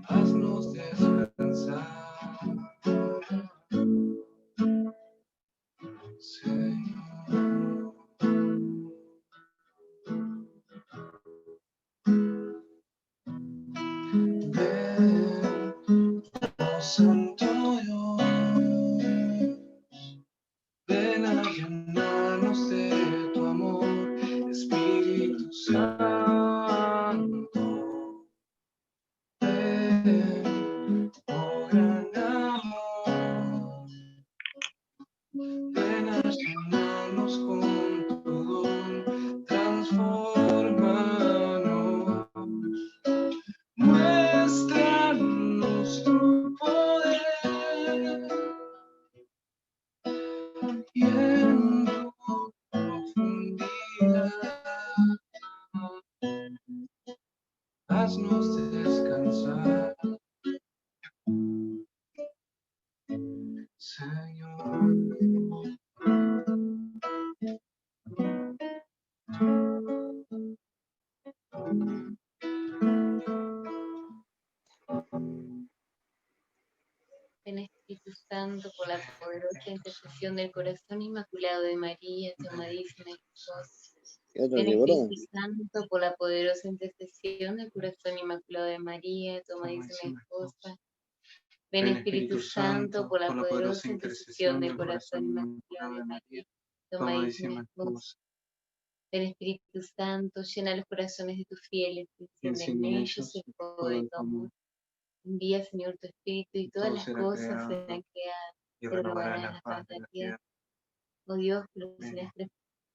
haznos descansar, Señor. Ven, oh Santo Dios, ven a llenarnos de tu amor, Espíritu Santo. Ven, oh gran amor, ven a llenarnos con tu don, transfórmanos, muéstranos tu poder y en tu profundidad haznos descansar, Señor. Ven Espíritu Santo, por la poderosa intercesión del corazón inmaculado de María, tu amadísima esposa. Ven Espíritu Santo, por la poderosa intercesión del corazón inmaculado de María, tu amadísima esposa. Ven Espíritu Santo, por la poderosa intercesión del corazón inmaculado de María, tu amadísima esposa. Ven Espíritu Santo, llena los corazones de tus fieles, enciende en ellos el fuego de tu amor. Envía, Señor, tu Espíritu y todas las cosas serán creadas y renovarán la faz de la tierra. Oh Dios, que los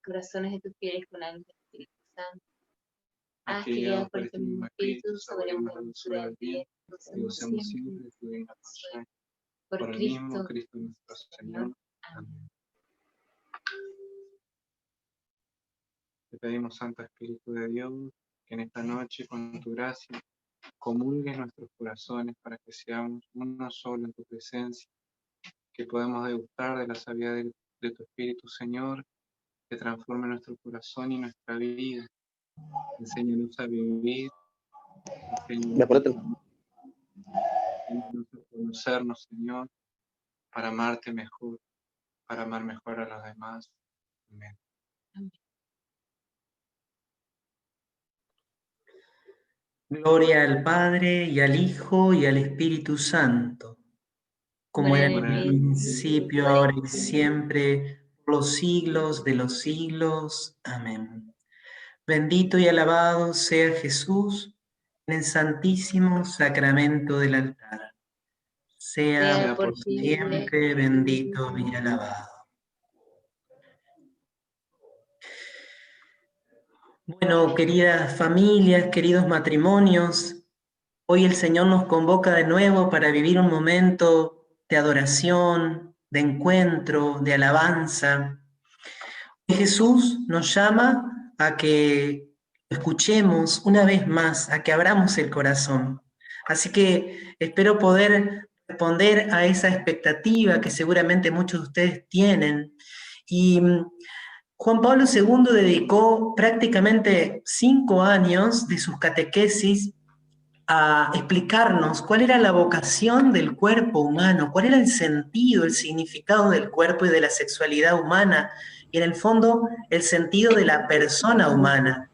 corazones de tus fieles con la luz del Espíritu Santo. Haz que guiados por este mismo Espíritu saboremos la dulzura del bien, gocemos siempre de tu divina consuelo. Por Cristo nuestro Señor. Amén. Te pedimos, Santo Espíritu de Dios, que en esta noche, con tu gracia, comulgues nuestros corazones para que seamos uno solo en tu presencia, que podamos degustar de la sabiduría de tu Espíritu, Señor, que transforme nuestro corazón y nuestra vida. Enséñanos a vivir, enséñanos a conocernos, Señor, para amarte mejor, para amar mejor a los demás. Amén. Amén. Gloria al Padre, y al Hijo, y al Espíritu Santo, como era en el principio, ahora y siempre, por los siglos de los siglos. Amén. Bendito y alabado sea Jesús en el santísimo sacramento del altar. Sea por siempre bendito y alabado. Bueno, queridas familias, queridos matrimonios, hoy el Señor nos convoca de nuevo para vivir un momento de adoración, de encuentro, de alabanza. Hoy Jesús nos llama a que escuchemos una vez más, a que abramos el corazón. Así que espero poder responder a esa expectativa que seguramente muchos de ustedes tienen. Y Juan Pablo II dedicó prácticamente 5 años de sus catequesis a explicarnos cuál era la vocación del cuerpo humano, cuál era el sentido, el significado del cuerpo y de la sexualidad humana, y en el fondo el sentido de la persona humana.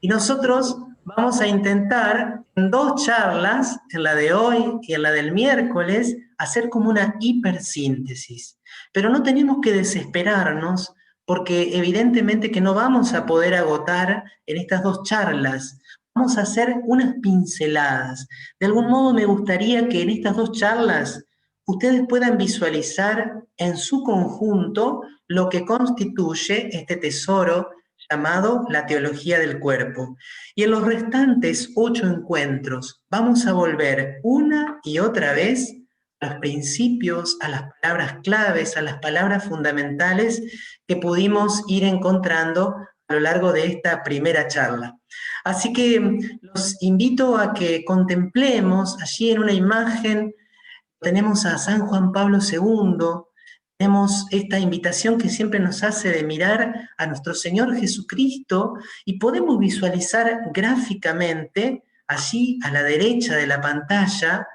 Y nosotros vamos a intentar en 2 charlas, en la de hoy y en la del miércoles, hacer como una hipersíntesis. Pero no tenemos que desesperarnos, porque evidentemente que no vamos a poder agotar en estas 2 charlas. Vamos a hacer unas pinceladas. De algún modo me gustaría que en estas 2 charlas ustedes puedan visualizar en su conjunto lo que constituye este tesoro llamado la teología del cuerpo. Y en los restantes 8 encuentros vamos a volver una y otra vez a los principios, a las palabras claves, a las palabras fundamentales que pudimos ir encontrando a lo largo de esta primera charla. Así que los invito a que contemplemos allí en una imagen, tenemos a San Juan Pablo II, tenemos esta invitación que siempre nos hace de mirar a nuestro Señor Jesucristo y podemos visualizar gráficamente, allí a la derecha de la pantalla,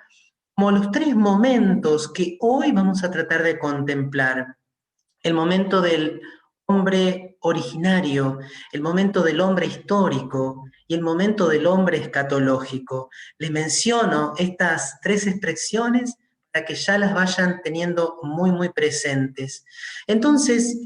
como los 3 momentos que hoy vamos a tratar de contemplar. El momento del hombre originario, el momento del hombre histórico y el momento del hombre escatológico. Les menciono estas 3 expresiones para que ya las vayan teniendo muy, muy presentes. Entonces,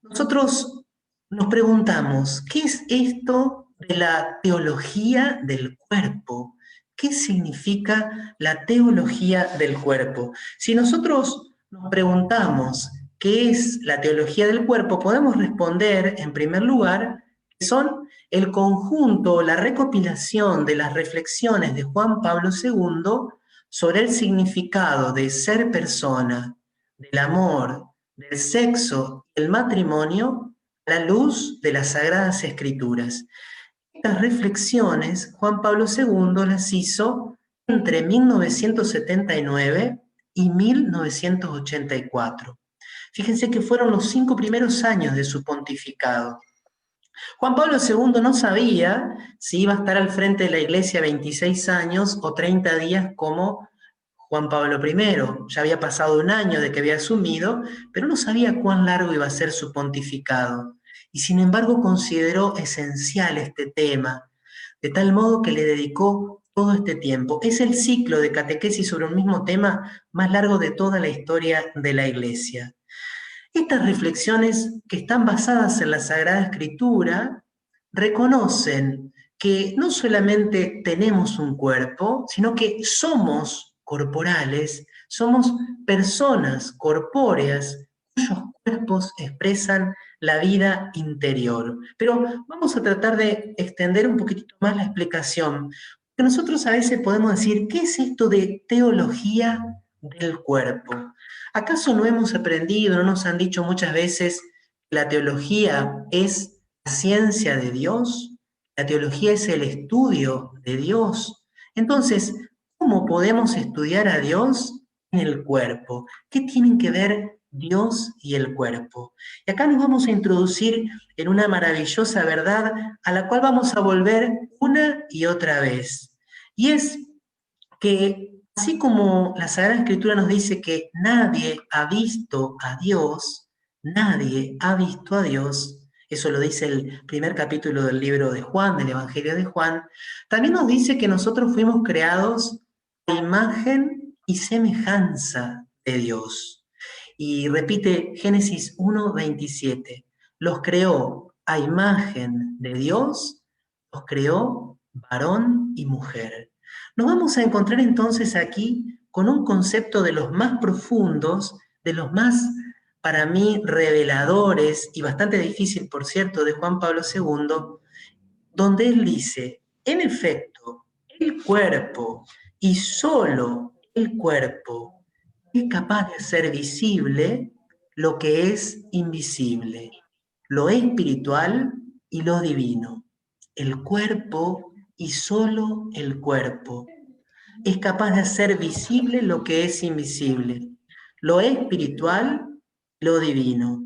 nosotros nos preguntamos, ¿qué es esto de la teología del cuerpo? ¿Qué significa la teología del cuerpo? Si nosotros nos preguntamos qué es la teología del cuerpo, podemos responder, en primer lugar, que son el conjunto, la recopilación de las reflexiones de Juan Pablo II sobre el significado de ser persona, del amor, del sexo y el matrimonio a la luz de las Sagradas Escrituras. Estas reflexiones Juan Pablo II las hizo entre 1979 y 1984. Fíjense que fueron los 5 primeros años de su pontificado. Juan Pablo II no sabía si iba a estar al frente de la Iglesia 26 años o 30 días como Juan Pablo I. Ya había pasado un año de que había asumido, pero no sabía cuán largo iba a ser su pontificado. Y sin embargo consideró esencial este tema, de tal modo que le dedicó todo este tiempo. Es el ciclo de catequesis sobre un mismo tema más largo de toda la historia de la Iglesia. Estas reflexiones, que están basadas en la Sagrada Escritura, reconocen que no solamente tenemos un cuerpo, sino que somos corporales, somos personas corpóreas cuyos cuerpos expresan la vida interior. Pero vamos a tratar de extender un poquitito más la explicación, porque nosotros a veces podemos decir, ¿qué es esto de teología del cuerpo? ¿Acaso no hemos aprendido, no nos han dicho muchas veces que la teología es la ciencia de Dios? La teología es el estudio de Dios. Entonces, ¿cómo podemos estudiar a Dios en el cuerpo? ¿Qué tienen que ver Dios y el cuerpo? Y acá nos vamos a introducir en una maravillosa verdad a la cual vamos a volver una y otra vez. Y es que así como la Sagrada Escritura nos dice que nadie ha visto a Dios, eso lo dice el primer capítulo del libro de Juan, del Evangelio de Juan, también nos dice que nosotros fuimos creados a imagen y semejanza de Dios. Y repite Génesis 1:27, los creó a imagen de Dios, los creó varón y mujer. Nos vamos a encontrar entonces aquí con un concepto de los más profundos, de los más, para mí, reveladores y bastante difícil, por cierto, de Juan Pablo II, donde él dice, en efecto, el cuerpo y solo el cuerpo es capaz de hacer visible lo que es invisible, lo espiritual y lo divino. El cuerpo y solo el cuerpo es capaz de hacer visible lo que es invisible, lo espiritual, lo divino.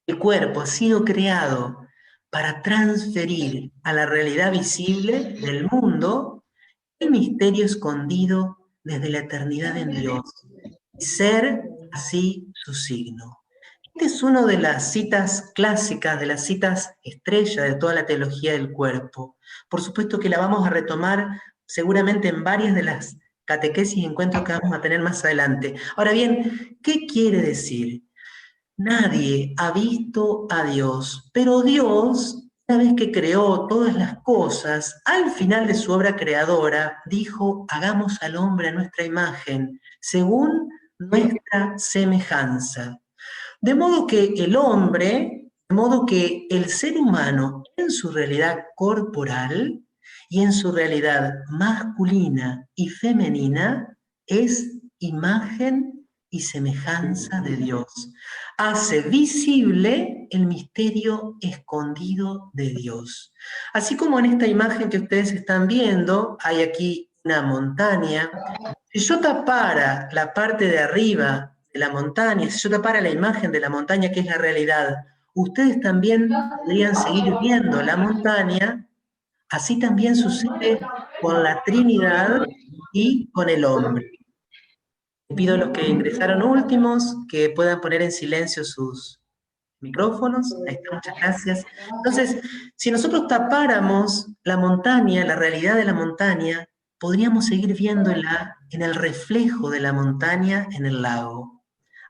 El cuerpo ha sido creado para transferir a la realidad visible del mundo el misterio escondido desde la eternidad en Dios y ser así su signo. Esta es una de las citas clásicas, de las citas estrella de toda la teología del cuerpo. Por supuesto que la vamos a retomar seguramente en varias de las catequesis y encuentros que vamos a tener más adelante. Ahora bien, ¿qué quiere decir? Nadie ha visto a Dios, pero Dios, una vez que creó todas las cosas, al final de su obra creadora, dijo, hagamos al hombre a nuestra imagen, según nuestra semejanza. De modo que el hombre, de modo que el ser humano en su realidad corporal y en su realidad masculina y femenina es imagen y semejanza de Dios. Hace visible el misterio escondido de Dios. Así como en esta imagen que ustedes están viendo, hay aquí una montaña. Si yo tapara la parte de arriba de la montaña, si yo tapara la imagen de la montaña que es la realidad, ustedes también podrían seguir viendo la montaña. Así también sucede con la Trinidad y con el hombre. Pido a los que ingresaron últimos que puedan poner en silencio sus micrófonos. Ahí está, muchas gracias. Entonces, si nosotros tapáramos la montaña, la realidad de la montaña, podríamos seguir viéndola en el reflejo de la montaña en el lago.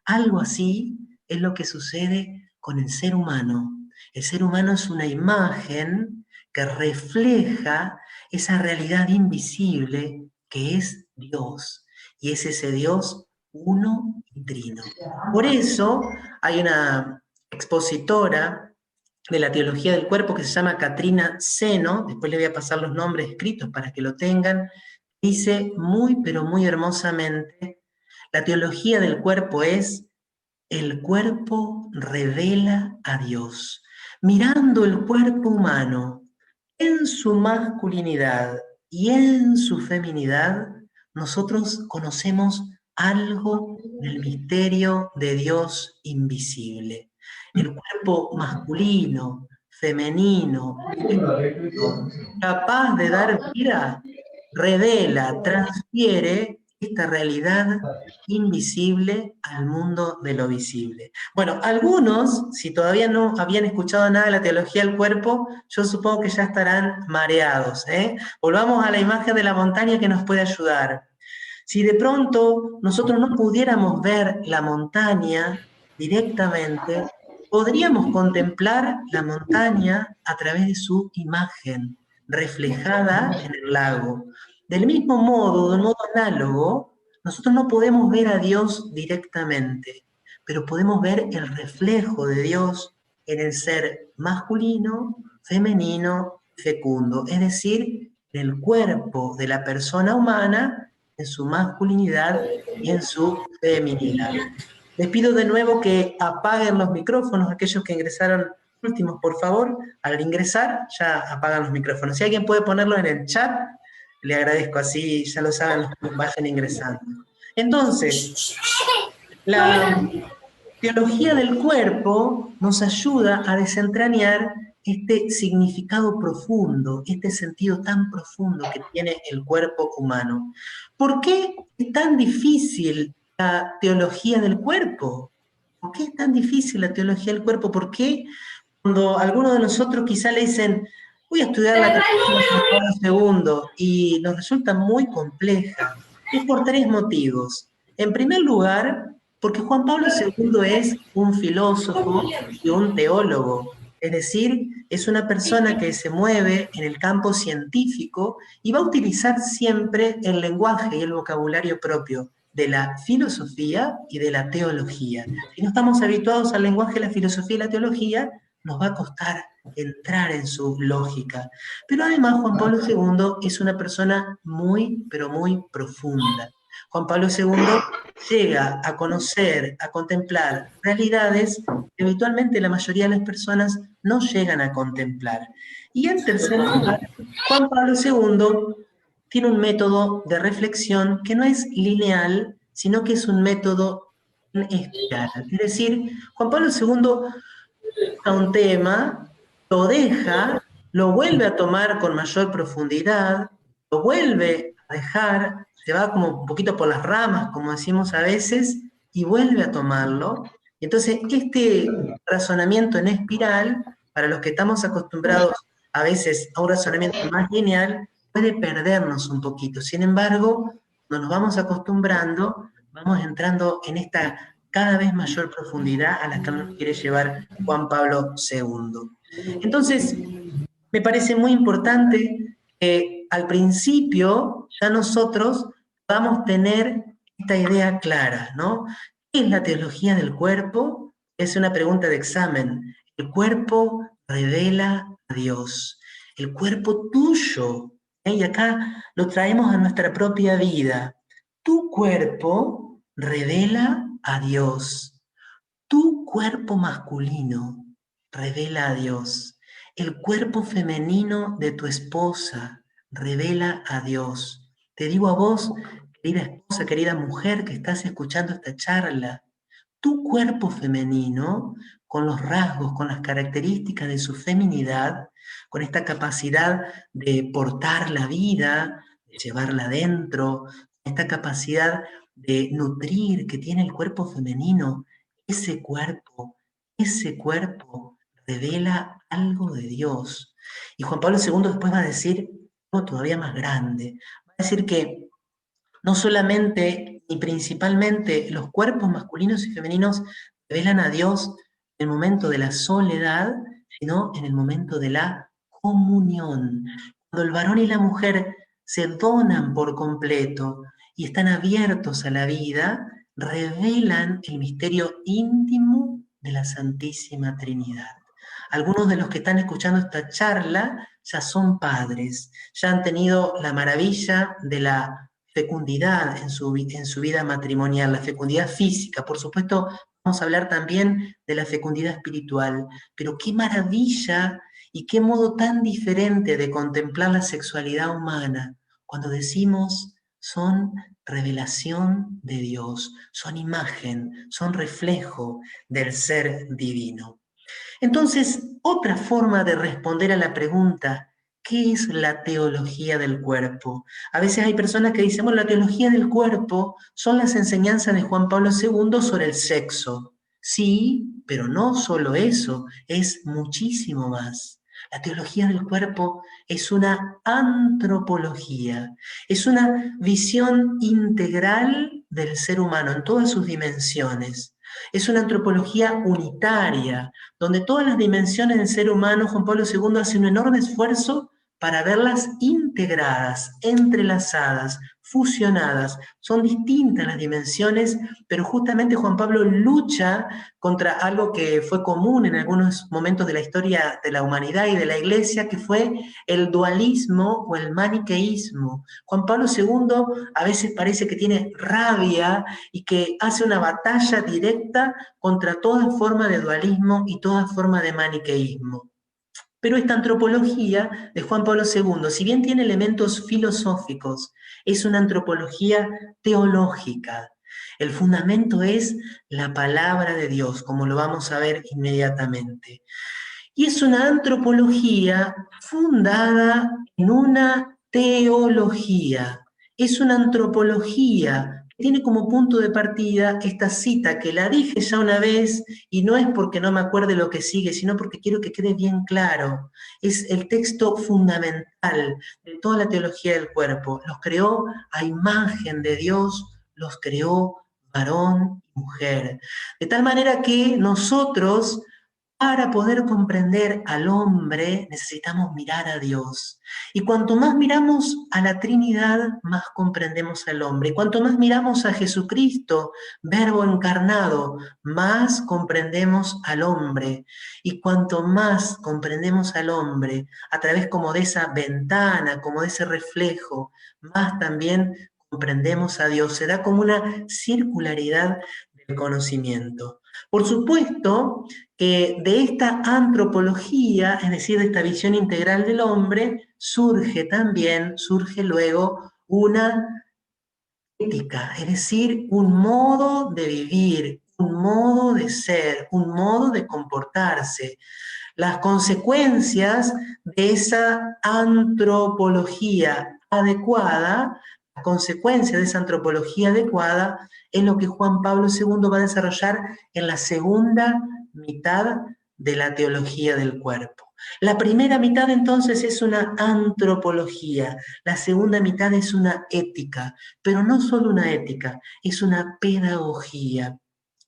Algo así es lo que sucede con el ser humano. El ser humano es una imagen que refleja esa realidad invisible que es Dios. Y es ese Dios uno y trino. Por eso hay una expositora de la teología del cuerpo que se llama Katrina Seno, después le voy a pasar los nombres escritos para que lo tengan, dice muy pero muy hermosamente: la teología del cuerpo es: el cuerpo revela a Dios. Mirando el cuerpo humano en su masculinidad y en su feminidad, nosotros conocemos algo del misterio de Dios invisible. El cuerpo masculino, femenino, capaz de dar vida, revela, transfiere esta realidad invisible al mundo de lo visible. Bueno, algunos, si todavía no habían escuchado nada de la teología del cuerpo, yo supongo que ya estarán mareados, ¿eh? Volvamos a la imagen de la montaña que nos puede ayudar. Si de pronto nosotros no pudiéramos ver la montaña directamente, podríamos contemplar la montaña a través de su imagen, reflejada en el lago. Del mismo modo, de un modo análogo, nosotros no podemos ver a Dios directamente, pero podemos ver el reflejo de Dios en el ser masculino, femenino, fecundo, es decir, en el cuerpo de la persona humana, en su masculinidad y en su feminidad. Les pido de nuevo que apaguen los micrófonos, aquellos que ingresaron últimos, por favor. Al ingresar, ya apagan los micrófonos. Si alguien puede ponerlo en el chat, le agradezco, así ya lo saben los que vayan ingresando. Entonces, la teología del cuerpo nos ayuda a desentrañar este significado profundo, este sentido tan profundo que tiene el cuerpo humano. ¿Por qué es tan difícil la teología del cuerpo? ¿Por qué es tan difícil la teología del cuerpo? ¿Por qué cuando algunos de nosotros quizá le dicen, voy a estudiar la teología de Juan Pablo II, y nos resulta muy compleja? Es por tres motivos. En primer lugar, porque Juan Pablo II es un filósofo y un teólogo. Es decir, es una persona que se mueve en el campo científico y va a utilizar siempre el lenguaje y el vocabulario propio de la filosofía y de la teología. Si no estamos habituados al lenguaje de la filosofía y la teología, nos va a costar entrar en su lógica. Pero además Juan Pablo II es una persona muy, pero muy profunda. Juan Pablo II llega a conocer, a contemplar realidades que habitualmente la mayoría de las personas no llegan a contemplar. Y en tercer lugar, Juan Pablo II tiene un método de reflexión que no es lineal, sino que es un método en espiral. Es decir, Juan Pablo II a un tema, lo deja, lo vuelve a tomar con mayor profundidad, lo vuelve a dejar, se va como un poquito por las ramas, como decimos a veces, y vuelve a tomarlo. Y entonces, este razonamiento en espiral, para los que estamos acostumbrados a veces a un razonamiento más lineal, puede perdernos un poquito. Sin embargo, cuando nos vamos acostumbrando, vamos entrando en esta cada vez mayor profundidad a la que nos quiere llevar Juan Pablo II. Entonces, me parece muy importante que al principio ya nosotros podamos tener esta idea clara, ¿no? ¿Qué es la teología del cuerpo? Es una pregunta de examen. El cuerpo revela a Dios. El cuerpo tuyo, y acá lo traemos a nuestra propia vida. Tu cuerpo revela a Dios. Tu cuerpo masculino revela a Dios. El cuerpo femenino de tu esposa revela a Dios. Te digo a vos, querida esposa, querida mujer que estás escuchando esta charla, tu cuerpo femenino, con los rasgos, con las características de su feminidad, con esta capacidad de portar la vida, de llevarla adentro, esta capacidad de nutrir que tiene el cuerpo femenino, ese cuerpo revela algo de Dios. Y Juan Pablo II después va a decir algo todavía más grande. Va a decir que no solamente y principalmente los cuerpos masculinos y femeninos revelan a Dios en el momento de la soledad, sino en el momento de la comunión. Cuando el varón y la mujer se donan por completo y están abiertos a la vida, revelan el misterio íntimo de la Santísima Trinidad. Algunos de los que están escuchando esta charla ya son padres, ya han tenido la maravilla de la fecundidad en su vida matrimonial, la fecundidad física. Por supuesto, vamos a hablar también de la fecundidad espiritual, pero qué maravilla y qué modo tan diferente de contemplar la sexualidad humana cuando decimos son revelación de Dios, son imagen, son reflejo del ser divino. Entonces, otra forma de responder a la pregunta, ¿qué es la teología del cuerpo? A veces hay personas que dicen, bueno, la teología del cuerpo son las enseñanzas de Juan Pablo II sobre el sexo. Sí, pero no solo eso, es muchísimo más. La teología del cuerpo es una antropología, es una visión integral del ser humano en todas sus dimensiones. Es una antropología unitaria, donde todas las dimensiones del ser humano, Juan Pablo II hace un enorme esfuerzo para verlas integradas, entrelazadas, fusionadas. Son distintas las dimensiones, pero justamente Juan Pablo lucha contra algo que fue común en algunos momentos de la historia de la humanidad y de la Iglesia, que fue el dualismo o el maniqueísmo. Juan Pablo II a veces parece que tiene rabia y que hace una batalla directa contra toda forma de dualismo y toda forma de maniqueísmo. Pero esta antropología de Juan Pablo II, si bien tiene elementos filosóficos, es una antropología teológica. El fundamento es la palabra de Dios, como lo vamos a ver inmediatamente. Y es una antropología fundada en una teología. Es una antropología que tiene como punto de partida esta cita que la dije ya una vez y no es porque no me acuerde lo que sigue, sino porque quiero que quede bien claro. Es el texto fundamental de toda la teología del cuerpo. Los creó a imagen de Dios, los creó varón y mujer. De tal manera que nosotros, para poder comprender al hombre, necesitamos mirar a Dios. Y cuanto más miramos a la Trinidad, más comprendemos al hombre. Y cuanto más miramos a Jesucristo, Verbo encarnado, más comprendemos al hombre. Y cuanto más comprendemos al hombre, a través como de esa ventana, como de ese reflejo, más también comprendemos a Dios. Se da como una circularidad del conocimiento. Por supuesto que de esta antropología, es decir, de esta visión integral del hombre, surge luego una ética, es decir, un modo de vivir, un modo de ser, un modo de comportarse. Las consecuencias de esa antropología adecuada, la consecuencia de esa antropología adecuada es lo que Juan Pablo II va a desarrollar en la segunda mitad de la teología del cuerpo. La primera mitad entonces es una antropología, la segunda mitad es una ética, pero no solo una ética, es una pedagogía,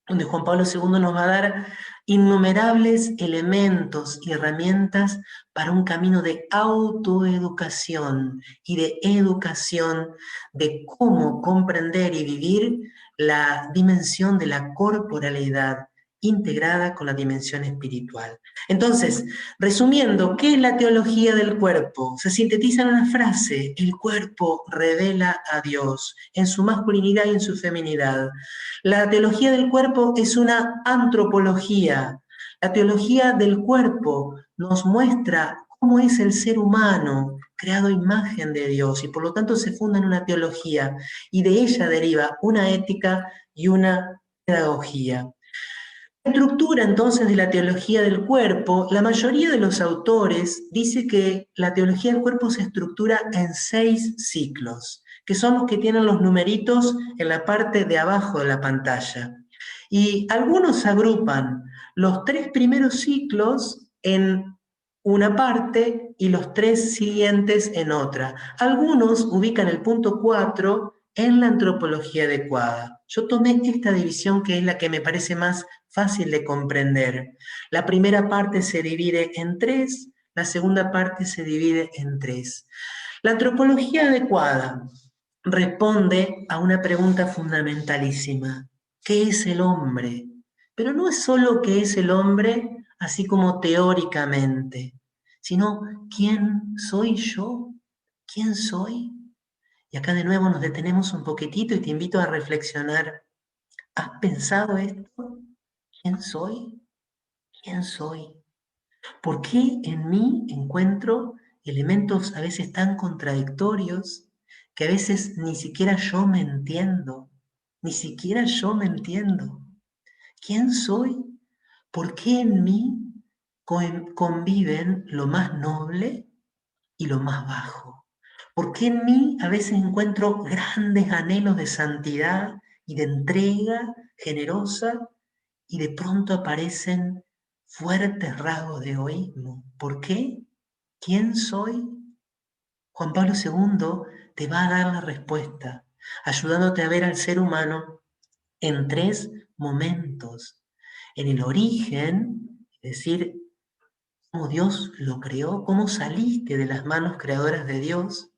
donde Juan Pablo II nos va a dar innumerables elementos y herramientas para un camino de autoeducación y de educación de cómo comprender y vivir la dimensión de la corporalidad integrada con la dimensión espiritual. Entonces, resumiendo, ¿qué es la teología del cuerpo? Se sintetiza en una frase: el cuerpo revela a Dios en su masculinidad y en su feminidad. La teología del cuerpo es una antropología. La teología del cuerpo nos muestra cómo es el ser humano, creado a imagen de Dios, y por lo tanto se funda en una teología, y de ella deriva una ética y una pedagogía. Estructura entonces de la teología del cuerpo, la mayoría de los autores dice que la teología del cuerpo se estructura en 6 ciclos, que son los que tienen los numeritos en la parte de abajo de la pantalla. Y algunos agrupan los 3 primeros ciclos en una parte y los 3 siguientes en otra. Algunos ubican el punto 4 en la antropología adecuada. Yo tomé esta división que es la que me parece más fácil de comprender. La primera parte se divide en 3, la segunda parte se divide en 3. La antropología adecuada responde a una pregunta fundamentalísima. ¿Qué es el hombre? Pero no es solo qué es el hombre, así como teóricamente, sino ¿quién soy yo? ¿Quién soy? Y acá de nuevo nos detenemos un poquitito y te invito a reflexionar. ¿Has pensado esto? ¿Quién soy? ¿Quién soy? ¿Por qué en mí encuentro elementos a veces tan contradictorios que a veces ni siquiera yo me entiendo? Ni siquiera yo me entiendo. ¿Quién soy? ¿Por qué en mí conviven lo más noble y lo más bajo? ¿Por qué en mí a veces encuentro grandes anhelos de santidad y de entrega generosa y de pronto aparecen fuertes rasgos de egoísmo? ¿Por qué? ¿Quién soy? Juan Pablo II te va a dar la respuesta, ayudándote a ver al ser humano en 3 momentos. En el origen, es decir, cómo Dios lo creó, cómo saliste de las manos creadoras de Dios.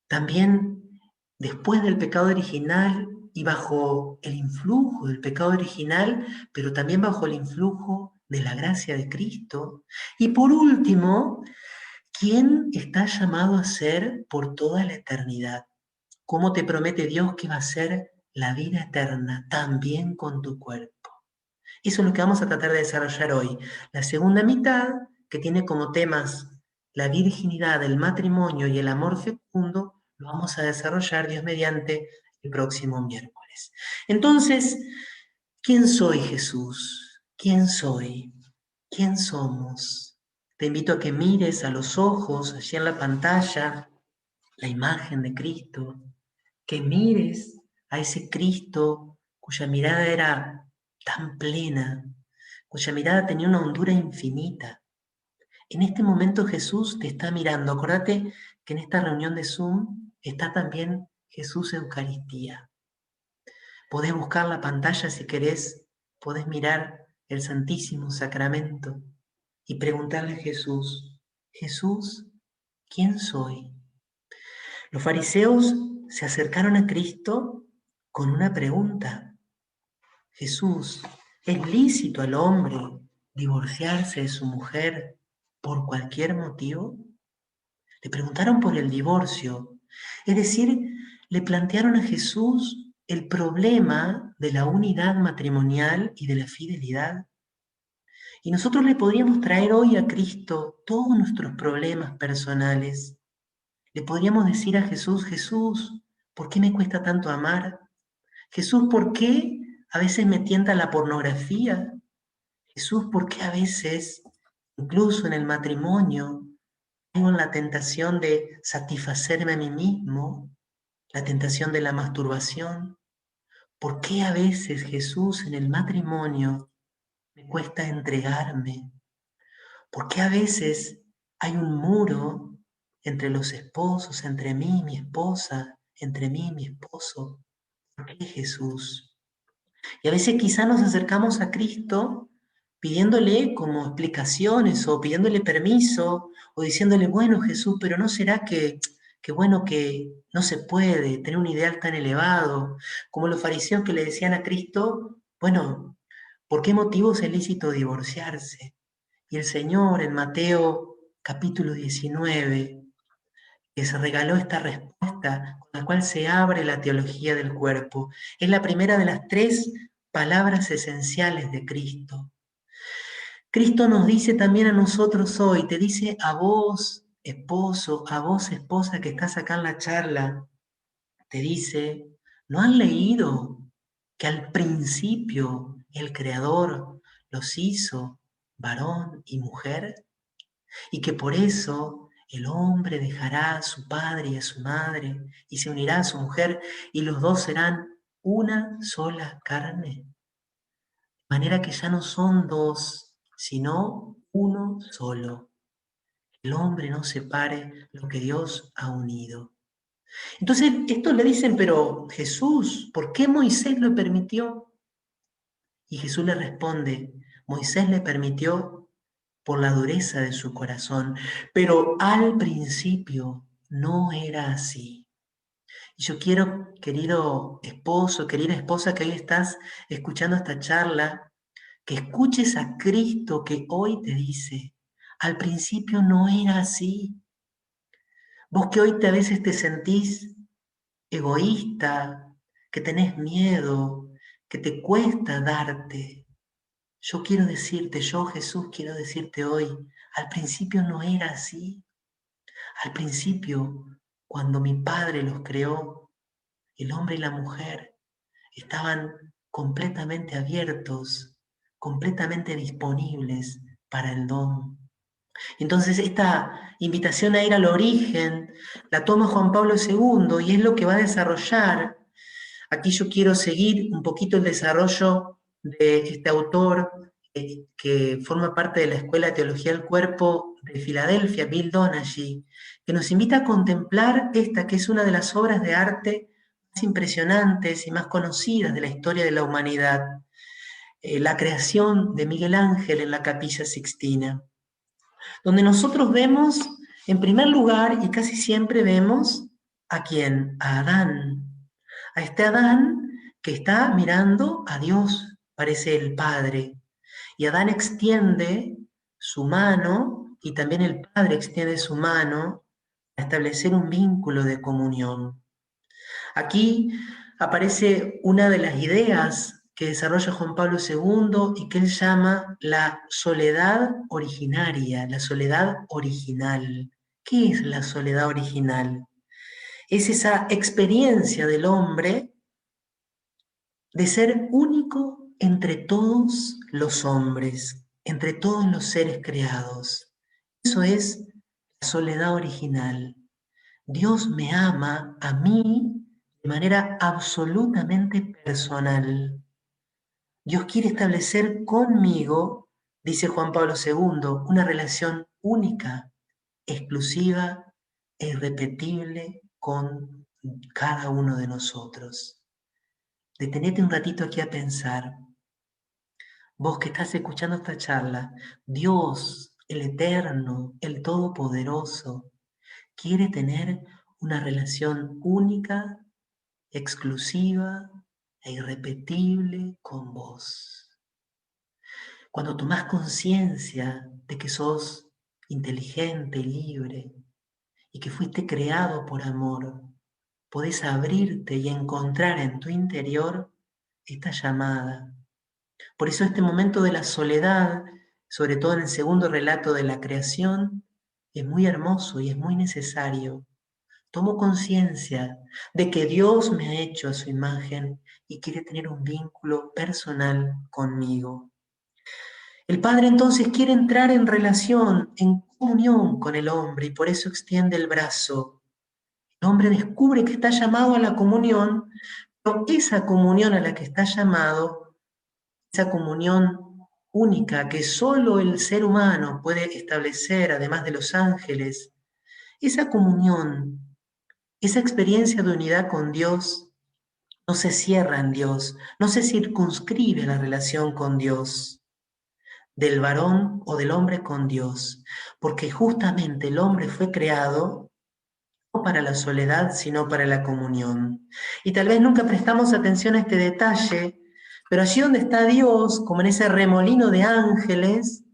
También después del pecado original y bajo el influjo del pecado original, pero también bajo el influjo de la gracia de Cristo. Y por último, ¿quién está llamado a ser por toda la eternidad? ¿Cómo te promete Dios que va a ser la vida eterna también con tu cuerpo? Eso es lo que vamos a tratar de desarrollar hoy. La segunda mitad, que tiene como temas la virginidad, el matrimonio y el amor fecundo, lo vamos a desarrollar, Dios mediante, el próximo miércoles. Entonces, ¿quién soy, Jesús? ¿Quién soy? ¿Quién somos? Te invito a que mires a los ojos, allí en la pantalla, la imagen de Cristo, que mires a ese Cristo cuya mirada era tan plena, cuya mirada tenía una hondura infinita. En este momento Jesús te está mirando. Acordate que en esta reunión de Zoom está también Jesús Eucaristía. Podés buscar la pantalla si querés, podés mirar el Santísimo Sacramento y preguntarle a Jesús, Jesús, ¿quién soy? Los fariseos se acercaron a Cristo con una pregunta. Jesús, ¿es lícito al hombre divorciarse de su mujer por cualquier motivo? Le preguntaron por el divorcio, es decir, le plantearon a Jesús el problema de la unidad matrimonial y de la fidelidad. Y nosotros le podríamos traer hoy a Cristo todos nuestros problemas personales. Le podríamos decir a Jesús, Jesús, ¿por qué me cuesta tanto amar? Jesús, ¿por qué a veces me tienta la pornografía? Jesús, ¿por qué a veces, incluso en el matrimonio, tengo la tentación de satisfacerme a mí mismo, la tentación de la masturbación? ¿Por qué a veces, Jesús, en el matrimonio me cuesta entregarme? ¿Por qué a veces hay un muro entre los esposos, entre mí y mi esposa, entre mí y mi esposo? ¿Por qué, Jesús? Y a veces quizá nos acercamos a Cristo pidiéndole como explicaciones o pidiéndole permiso o diciéndole, bueno, Jesús, pero ¿no será que bueno, que no se puede tener un ideal tan elevado? Como los fariseos que le decían a Cristo, bueno, ¿por qué motivos es lícito divorciarse? Y el Señor en Mateo capítulo 19 les regaló esta respuesta con la cual se abre la teología del cuerpo. Es la primera de las 3 palabras esenciales de Cristo. Cristo nos dice también a nosotros hoy, te dice a vos, esposo, a vos, esposa, que estás acá en la charla, te dice, ¿no han leído que al principio el Creador los hizo varón y mujer, y que por eso el hombre dejará a su padre y a su madre y se unirá a su mujer y los dos serán una sola carne. De manera que ya no son dos, sino uno solo. El hombre no separe lo que Dios ha unido. Entonces, estos le dicen, pero Jesús, ¿por qué Moisés lo permitió? Y Jesús le responde, Moisés le permitió por la dureza de su corazón, pero al principio no era así. Y yo quiero, querido esposo, querida esposa, que hoy estás escuchando esta charla, que escuches a Cristo que hoy te dice, al principio no era así. Vos que hoy a veces te sentís egoísta, que tenés miedo, que te cuesta darte. Yo quiero decirte, yo Jesús quiero decirte hoy, al principio no era así. Al principio, cuando mi Padre los creó, el hombre y la mujer estaban completamente abiertos, completamente disponibles para el don. Entonces esta invitación a ir al origen la toma Juan Pablo II y es lo que va a desarrollar. Aquí yo quiero seguir un poquito el desarrollo de este autor que forma parte de la Escuela de Teología del Cuerpo de Filadelfia, Bill Donaghy, que nos invita a contemplar esta que es una de las obras de arte más impresionantes y más conocidas de la historia de la humanidad, la creación de Miguel Ángel en la Capilla Sixtina, donde nosotros vemos, en primer lugar, y casi siempre vemos, ¿a quién? A Adán. A este Adán que está mirando a Dios, parece el Padre. Y Adán extiende su mano, y también el Padre extiende su mano, a establecer un vínculo de comunión. Aquí aparece una de las ideas que desarrolla Juan Pablo II y que él llama la soledad originaria, la soledad original. ¿Qué es la soledad original? Es esa experiencia del hombre de ser único entre todos los hombres, entre todos los seres creados. Eso es la soledad original. Dios me ama a mí de manera absolutamente personal. Dios quiere establecer conmigo, dice Juan Pablo II, una relación única, exclusiva e irrepetible con cada uno de nosotros. Detenete un ratito aquí a pensar. Vos que estás escuchando esta charla, Dios, el Eterno, el Todopoderoso, quiere tener una relación única, exclusiva e irrepetible con vos. Cuando tomás conciencia de que sos inteligente y libre y que fuiste creado por amor, podés abrirte y encontrar en tu interior esta llamada. Por eso este momento de la soledad, sobre todo en el segundo relato de la creación, es muy hermoso y es muy necesario. Tomo conciencia de que Dios me ha hecho a su imagen y quiere tener un vínculo personal conmigo. El Padre entonces quiere entrar en relación, en comunión con el hombre y por eso extiende el brazo. El hombre descubre que está llamado a la comunión, pero esa comunión a la que está llamado, esa comunión única que solo el ser humano puede establecer, además de los ángeles, esa comunión, esa experiencia de unidad con Dios, no se cierra en Dios, no se circunscribe la relación con Dios, del varón o del hombre con Dios, porque justamente el hombre fue creado no para la soledad, sino para la comunión. Y tal vez nunca prestamos atención a este detalle, pero allí donde está Dios, como en ese remolino de ángeles,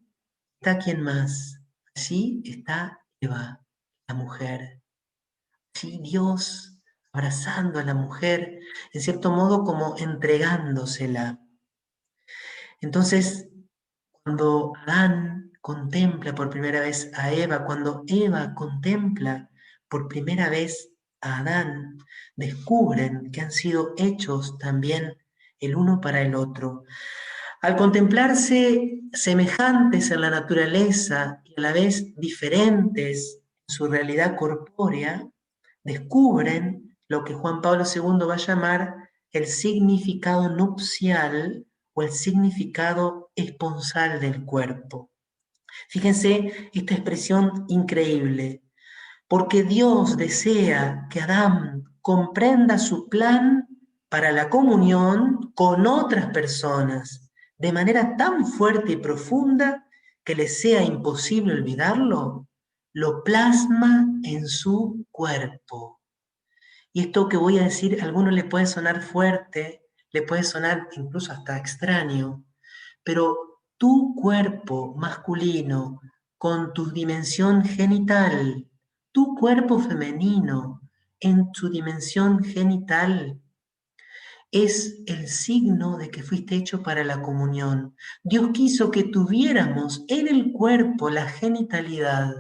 está ¿quién más? Allí está Eva, la mujer. Allí Dios abrazando a la mujer, en cierto modo como entregándosela. Entonces, cuando Adán contempla por primera vez a Eva, cuando Eva contempla por primera vez a Adán, descubren que han sido hechos también el uno para el otro. Al contemplarse semejantes en la naturaleza y a la vez diferentes en su realidad corpórea, descubren lo que Juan Pablo II va a llamar el significado nupcial o el significado esponsal del cuerpo. Fíjense esta expresión increíble. Porque Dios desea que Adán comprenda su plan para la comunión con otras personas de manera tan fuerte y profunda que le sea imposible olvidarlo, lo plasma en su cuerpo. Y esto que voy a decir, a algunos le puede sonar fuerte, le puede sonar incluso hasta extraño, pero tu cuerpo masculino con tu dimensión genital, tu cuerpo femenino en su dimensión genital, es el signo de que fuiste hecho para la comunión. Dios quiso que tuviéramos en el cuerpo la genitalidad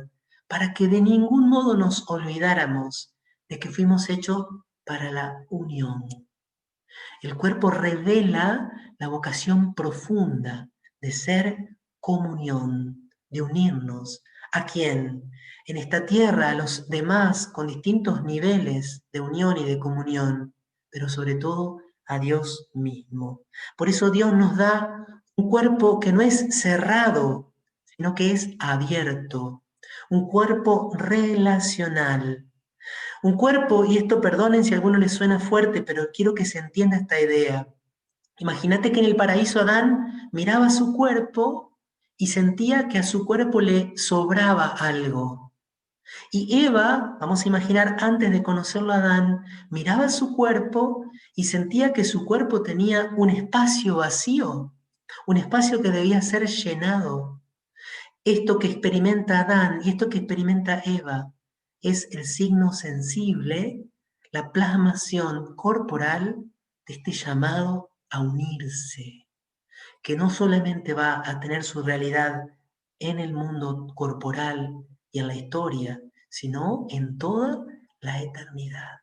para que de ningún modo nos olvidáramos de que fuimos hechos para la unión. El cuerpo revela la vocación profunda de ser comunión, de unirnos. ¿A quién? En esta tierra, a los demás con distintos niveles de unión y de comunión, pero sobre todo a Dios mismo. Por eso Dios nos da un cuerpo que no es cerrado, sino que es abierto, un cuerpo relacional. Un cuerpo, y esto perdonen si a alguno les suena fuerte, pero quiero que se entienda esta idea. Imagínate que en el paraíso Adán miraba su cuerpo y sentía que a su cuerpo le sobraba algo. Y Eva, vamos a imaginar antes de conocerlo a Adán, miraba su cuerpo y sentía que su cuerpo tenía un espacio vacío, un espacio que debía ser llenado. Esto que experimenta Adán y esto que experimenta Eva es el signo sensible, la plasmación corporal de este llamado a unirse, que no solamente va a tener su realidad en el mundo corporal y en la historia, sino en toda la eternidad.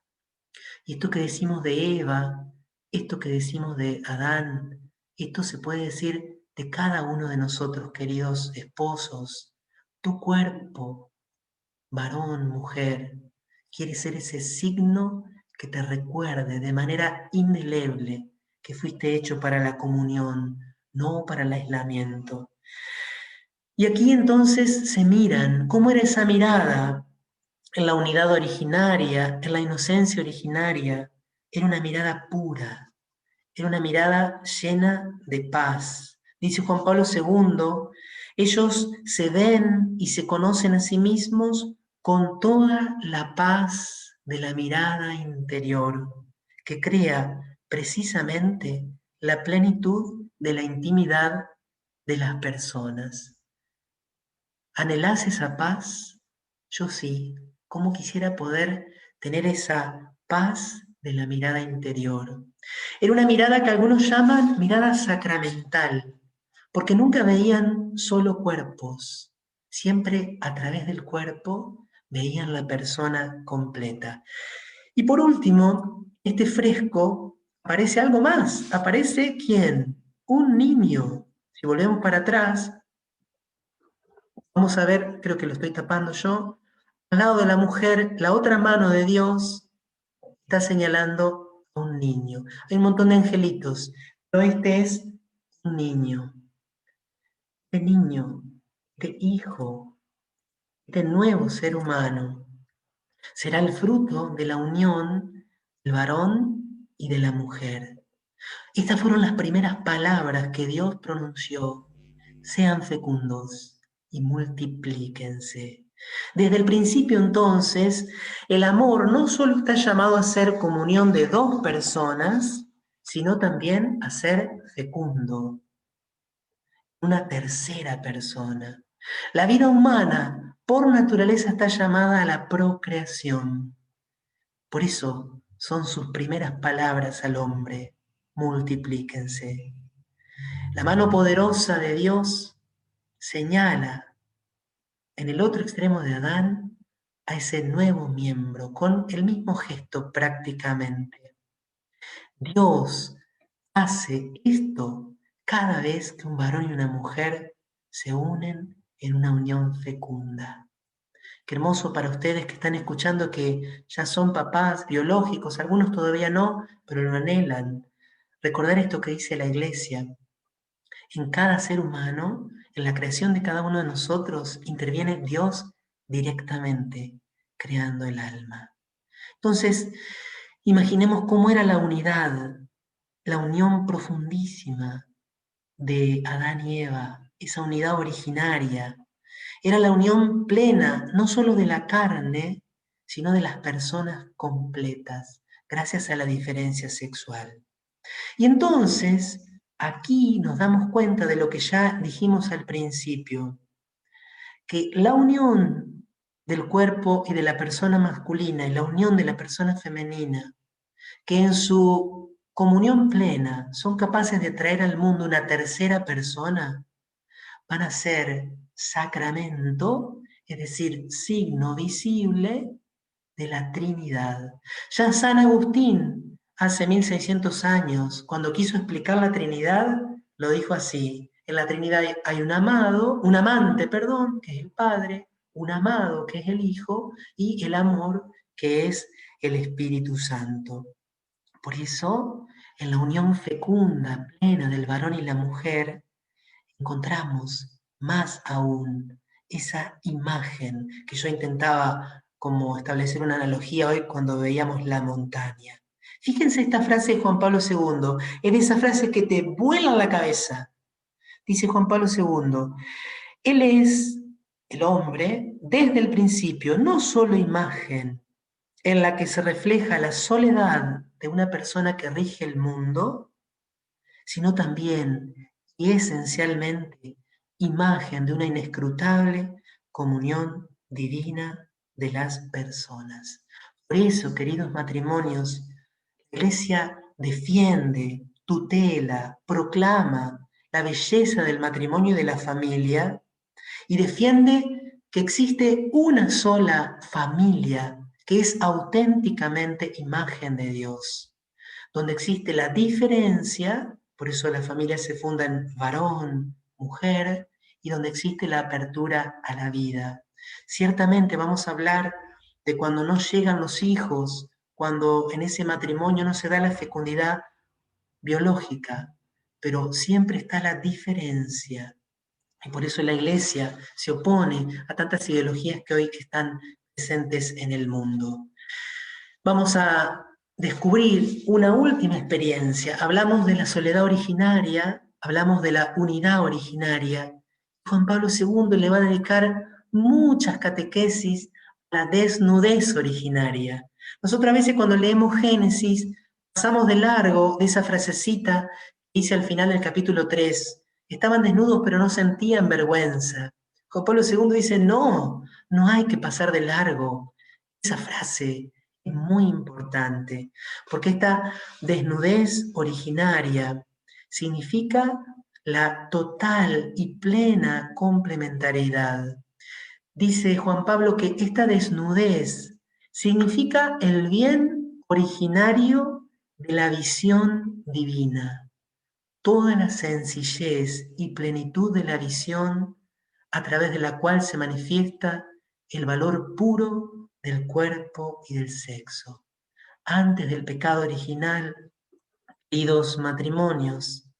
Y esto que decimos de Eva, esto que decimos de Adán, esto se puede decir de cada uno de nosotros, queridos esposos. Tu cuerpo, varón, mujer, quiere ser ese signo que te recuerde de manera indeleble que fuiste hecho para la comunión, no para el aislamiento. Y aquí entonces se miran, ¿cómo era esa mirada? En la unidad originaria, en la inocencia originaria, era una mirada pura, era una mirada llena de paz. Dice Juan Pablo II, ellos se ven y se conocen a sí mismos con toda la paz de la mirada interior, que crea precisamente la plenitud de la intimidad de las personas. ¿Anhelás esa paz? Yo sí. ¿Cómo quisiera poder tener esa paz de la mirada interior? Era una mirada que algunos llaman mirada sacramental, porque nunca veían solo cuerpos. Siempre a través del cuerpo veían la persona completa. Y por último, este fresco aparece algo más. ¿Aparece quién? Un niño. Si volvemos para atrás, vamos a ver, creo que lo estoy tapando yo, al lado de la mujer, la otra mano de Dios está señalando a un niño. Hay un montón de angelitos, pero este es un niño. Este niño, este hijo, este nuevo ser humano, será el fruto de la unión del varón y de la mujer. Estas fueron las primeras palabras que Dios pronunció. Sean fecundos y multiplíquense. Desde el principio entonces, el amor no solo está llamado a ser comunión de dos personas, sino también a ser fecundo, una tercera persona. La vida humana, por naturaleza, está llamada a la procreación. Por eso son sus primeras palabras al hombre: multiplíquense. La mano poderosa de Dios señala en el otro extremo de Adán a ese nuevo miembro con el mismo gesto prácticamente. Dios hace esto cada vez que un varón y una mujer se unen en una unión fecunda. Qué hermoso para ustedes que están escuchando, que ya son papás biológicos, algunos todavía no, pero lo anhelan. Recordar esto que dice la Iglesia. En cada ser humano, en la creación de cada uno de nosotros, interviene Dios directamente, creando el alma. Entonces, imaginemos cómo era la unidad, la unión profundísima de Adán y Eva, esa unidad originaria. Era la unión plena, no solo de la carne, sino de las personas completas, gracias a la diferencia sexual. Y entonces, aquí nos damos cuenta de lo que ya dijimos al principio, que la unión del cuerpo y de la persona masculina y la unión de la persona femenina, que en su comunión plena son capaces de traer al mundo una tercera persona, van a ser sacramento, es decir, signo visible de la Trinidad. Ya San Agustín, hace 1600 años, cuando quiso explicar la Trinidad, lo dijo así: en la Trinidad hay un amante, que es el Padre, un amado, que es el Hijo, y el amor, que es el Espíritu Santo. Por eso, en la unión fecunda, plena del varón y la mujer, encontramos más aún esa imagen que yo intentaba como establecer una analogía hoy cuando veíamos la montaña. Fíjense esta frase de Juan Pablo II, es de esas frases que te vuelan la cabeza. Dice Juan Pablo II, Él es el hombre desde el principio, no solo imagen en la que se refleja la soledad de una persona que rige el mundo, sino también y esencialmente imagen de una inescrutable comunión divina de las personas. Por eso, queridos matrimonios, la Iglesia defiende, tutela, proclama la belleza del matrimonio y de la familia, y defiende que existe una sola familia que es auténticamente imagen de Dios, donde existe la diferencia, por eso la familia se funda en varón, mujer, y donde existe la apertura a la vida. Ciertamente vamos a hablar de cuando no llegan los hijos, cuando en ese matrimonio no se da la fecundidad biológica, pero siempre está la diferencia. Y por eso la Iglesia se opone a tantas ideologías que hoy están presentes en el mundo. Vamos a descubrir una última experiencia. Hablamos de la soledad originaria, hablamos de la unidad originaria. Juan Pablo II le va a dedicar muchas catequesis a la desnudez originaria. Nosotros a veces cuando leemos Génesis pasamos de largo de esa frasecita que dice al final del capítulo 3, estaban desnudos pero no sentían vergüenza. Juan Pablo II dice, no hay que pasar de largo. Esa frase es muy importante, porque esta desnudez originaria significa la total y plena complementariedad. Dice Juan Pablo que esta desnudez significa el bien originario de la visión divina, toda la sencillez y plenitud de la visión a través de la cual se manifiesta el valor puro del cuerpo y del sexo. Antes del pecado original, queridos matrimonios,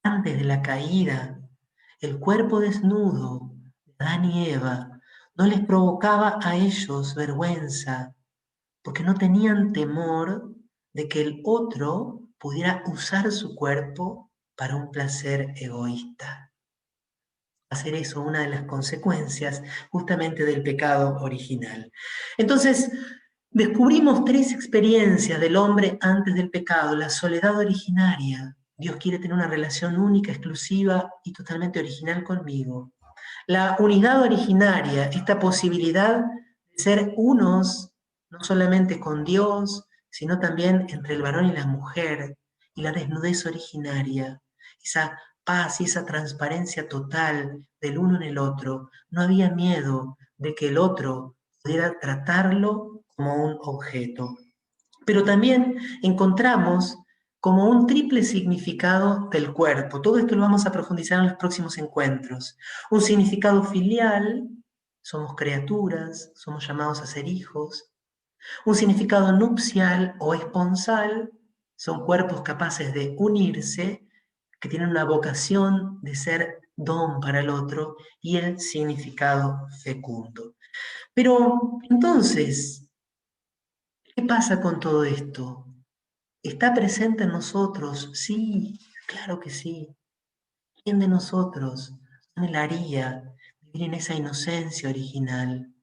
antes de la caída, el cuerpo desnudo de Adán y Eva no les provocaba a ellos vergüenza, porque no tenían temor de que el otro pudiera usar su cuerpo para un placer egoísta. Hacer eso una de las consecuencias justamente del pecado original. Entonces, descubrimos 3 experiencias del hombre antes del pecado. La soledad originaria. Dios quiere tener una relación única, exclusiva y totalmente original conmigo. La unidad originaria, esta posibilidad de ser unos, no solamente con Dios, sino también entre el varón y la mujer. Y la desnudez originaria, esa paz y esa transparencia total del uno en el otro. No había miedo de que el otro pudiera tratarlo como un objeto. Pero también encontramos como un triple significado del cuerpo. Todo esto lo vamos a profundizar en los próximos encuentros. Un significado filial, somos criaturas, somos llamados a ser hijos. Un significado nupcial o esponsal, son cuerpos capaces de unirse, que tienen una vocación de ser don para el otro, y el significado fecundo. Pero entonces, ¿qué pasa con todo esto? ¿Está presente en nosotros? Sí, claro que sí. ¿Quién de nosotros anhelaría vivir en esa inocencia original?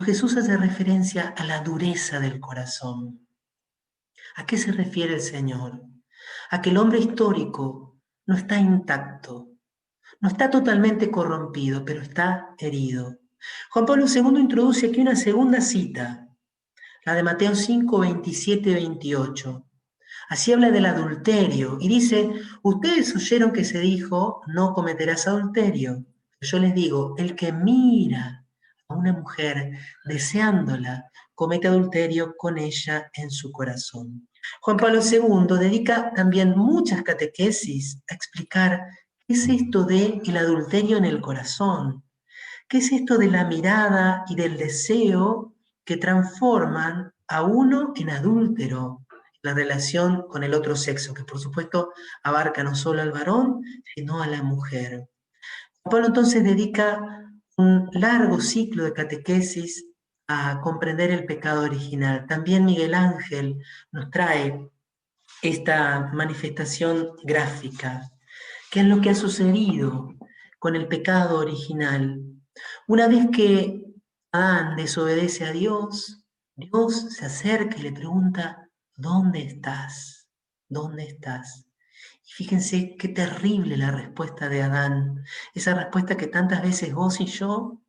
Jesús hace referencia a la dureza del corazón. ¿A qué se refiere el Señor? A que el hombre histórico no está intacto, no está totalmente corrompido, pero está herido. Juan Pablo II introduce aquí una segunda cita, la de Mateo 5, 27 y 28. Así habla del adulterio y dice, ustedes oyeron que se dijo, no cometerás adulterio. Yo les digo, el que mira a una mujer deseándola, comete adulterio con ella en su corazón. Juan Pablo II dedica también muchas catequesis a explicar qué es esto del adulterio en el corazón, qué es esto de la mirada y del deseo que transforman a uno en adúltero, la relación con el otro sexo, que por supuesto abarca no solo al varón, sino a la mujer. Pablo entonces dedica un largo ciclo de catequesis a comprender el pecado original. También Miguel Ángel nos trae esta manifestación gráfica. ¿Qué es lo que ha sucedido con el pecado original? Una vez que Adán desobedece a Dios, Dios se acerca y le pregunta, ¿dónde estás? ¿Dónde estás? Y fíjense qué terrible la respuesta de Adán, esa respuesta que tantas veces vos y yo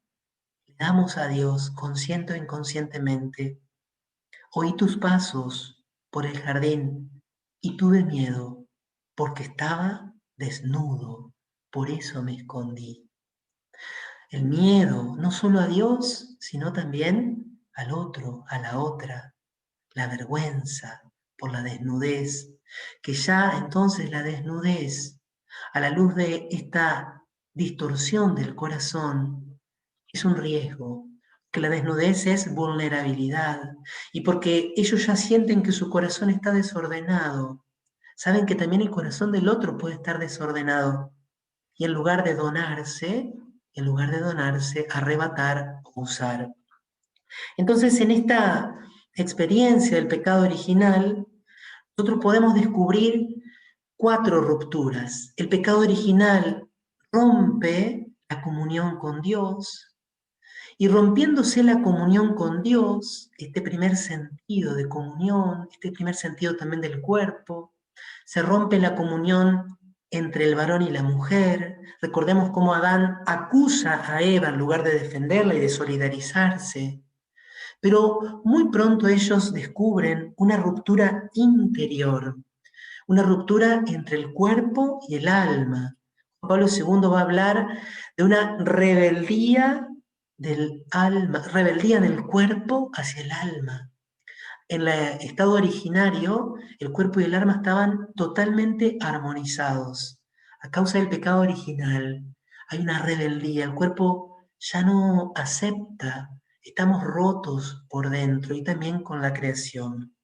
le damos a Dios, consciente o inconscientemente. Oí tus pasos por el jardín y tuve miedo, porque estaba desnudo, por eso me escondí. El miedo, no solo a Dios, sino también al otro, a la otra. La vergüenza por la desnudez, que ya entonces la desnudez, a la luz de esta distorsión del corazón, es un riesgo, que la desnudez es vulnerabilidad, y porque ellos ya sienten que su corazón está desordenado, saben que también el corazón del otro puede estar desordenado, y en lugar de donarse, arrebatar o usar. Entonces, en esta experiencia del pecado original, nosotros podemos descubrir 4 rupturas. El pecado original rompe la comunión con Dios, y rompiéndose la comunión con Dios, este primer sentido de comunión, este primer sentido también del cuerpo, se rompe la comunión entre el varón y la mujer. Recordemos cómo Adán acusa a Eva en lugar de defenderla y de solidarizarse. Pero muy pronto ellos descubren una ruptura interior, una ruptura entre el cuerpo y el alma. Pablo II va a hablar de una rebeldía del alma, rebeldía del cuerpo hacia el alma. En el estado originario, el cuerpo y el alma estaban totalmente armonizados. A causa del pecado original, hay una rebeldía, el cuerpo ya no acepta, estamos rotos por dentro y también con la creación.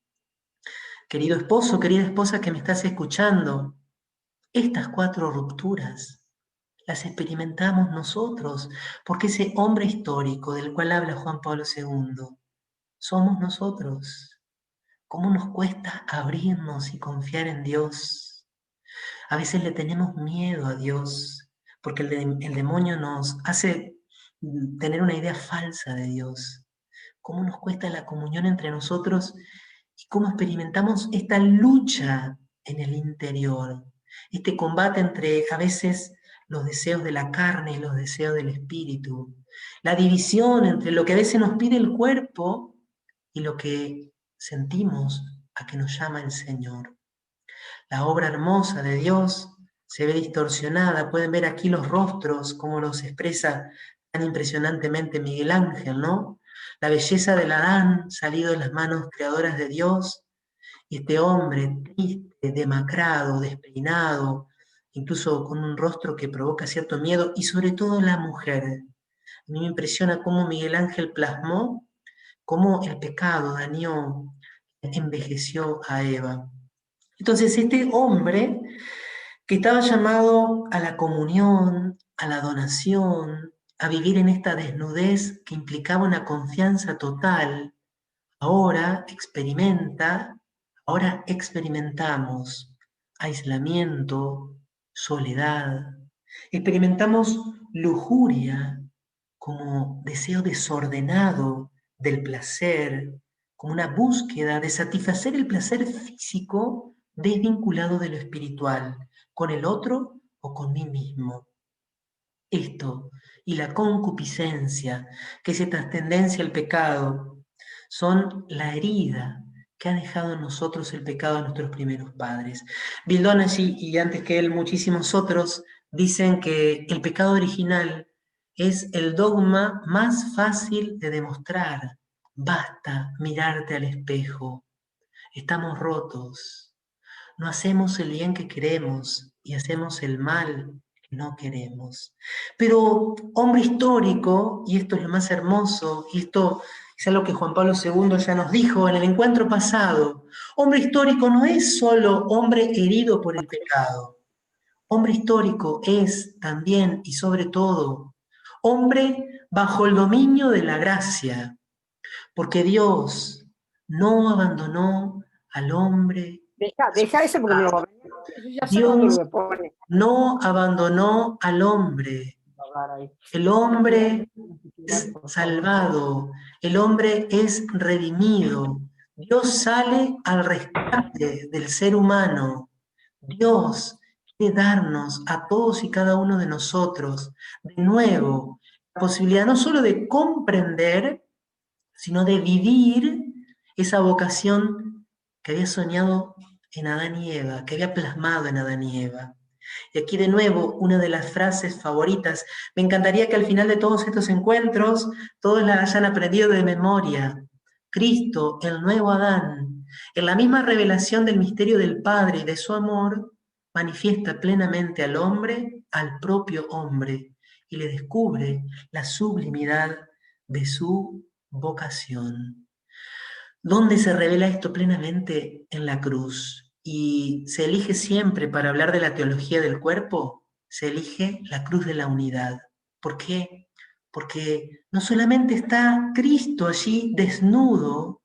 Querido esposo, querida esposa que me estás escuchando, estas 4 rupturas las experimentamos nosotros, porque ese hombre histórico del cual habla Juan Pablo II, somos nosotros. ¿Cómo nos cuesta abrirnos y confiar en Dios? A veces le tenemos miedo a Dios, porque el demonio nos hace tener una idea falsa de Dios. ¿Cómo nos cuesta la comunión entre nosotros y cómo experimentamos esta lucha en el interior? Este combate entre a veces los deseos de la carne y los deseos del espíritu. La división entre lo que a veces nos pide el cuerpo y lo que sentimos a que nos llama el Señor. La obra hermosa de Dios se ve distorsionada. Pueden ver aquí los rostros, cómo los expresa tan impresionantemente Miguel Ángel, ¿no? La belleza del Adán salido de las manos creadoras de Dios Y este hombre triste, demacrado, despeinado, incluso con un rostro que provoca cierto miedo, y sobre todo la mujer. A mí me impresiona cómo Miguel Ángel plasmó cómo el pecado dañó, envejeció a Eva. Entonces este hombre que estaba llamado a la comunión, a la donación, a vivir en esta desnudez que implicaba una confianza total, ahora experimentamos aislamiento, soledad, experimentamos lujuria como deseo desordenado del placer, como una búsqueda de satisfacer el placer físico desvinculado de lo espiritual, con el otro o con mí mismo. Esto y la concupiscencia, que es esta tendencia al pecado, son la herida que ha dejado en nosotros el pecado de nuestros primeros padres. Bill Donaghy y antes que él muchísimos otros dicen que el pecado original es el dogma más fácil de demostrar. Basta mirarte al espejo. Estamos rotos. No hacemos el bien que queremos y hacemos el mal que no queremos. Pero hombre histórico, y esto es lo más hermoso, y esto es algo que Juan Pablo II ya nos dijo en el encuentro pasado, hombre histórico no es solo hombre herido por el pecado. Hombre histórico es también y sobre todo hombre bajo el dominio de la gracia, porque Dios no abandonó al hombre. Deja eso porque me lo va a poner. Ya sé dónde lo pone. No abandonó al hombre. El hombre es salvado, el hombre es redimido. Dios sale al rescate del ser humano. Dios quiere darnos a todos y cada uno de nosotros de nuevo la posibilidad no solo de comprender, sino de vivir esa vocación que había soñado en Adán y Eva, que había plasmado en Adán y Eva. Y aquí de nuevo, una de las frases favoritas. Me encantaría que al final de todos estos encuentros, todos la hayan aprendido de memoria. Cristo, el nuevo Adán, en la misma revelación del misterio del Padre y de su amor, manifiesta plenamente al hombre, al propio hombre, y le descubre la sublimidad de su vocación. ¿Dónde se revela esto plenamente? En la cruz. Y se elige siempre, para hablar de la teología del cuerpo, se elige la cruz de la unidad. ¿Por qué? Porque no solamente está Cristo allí desnudo,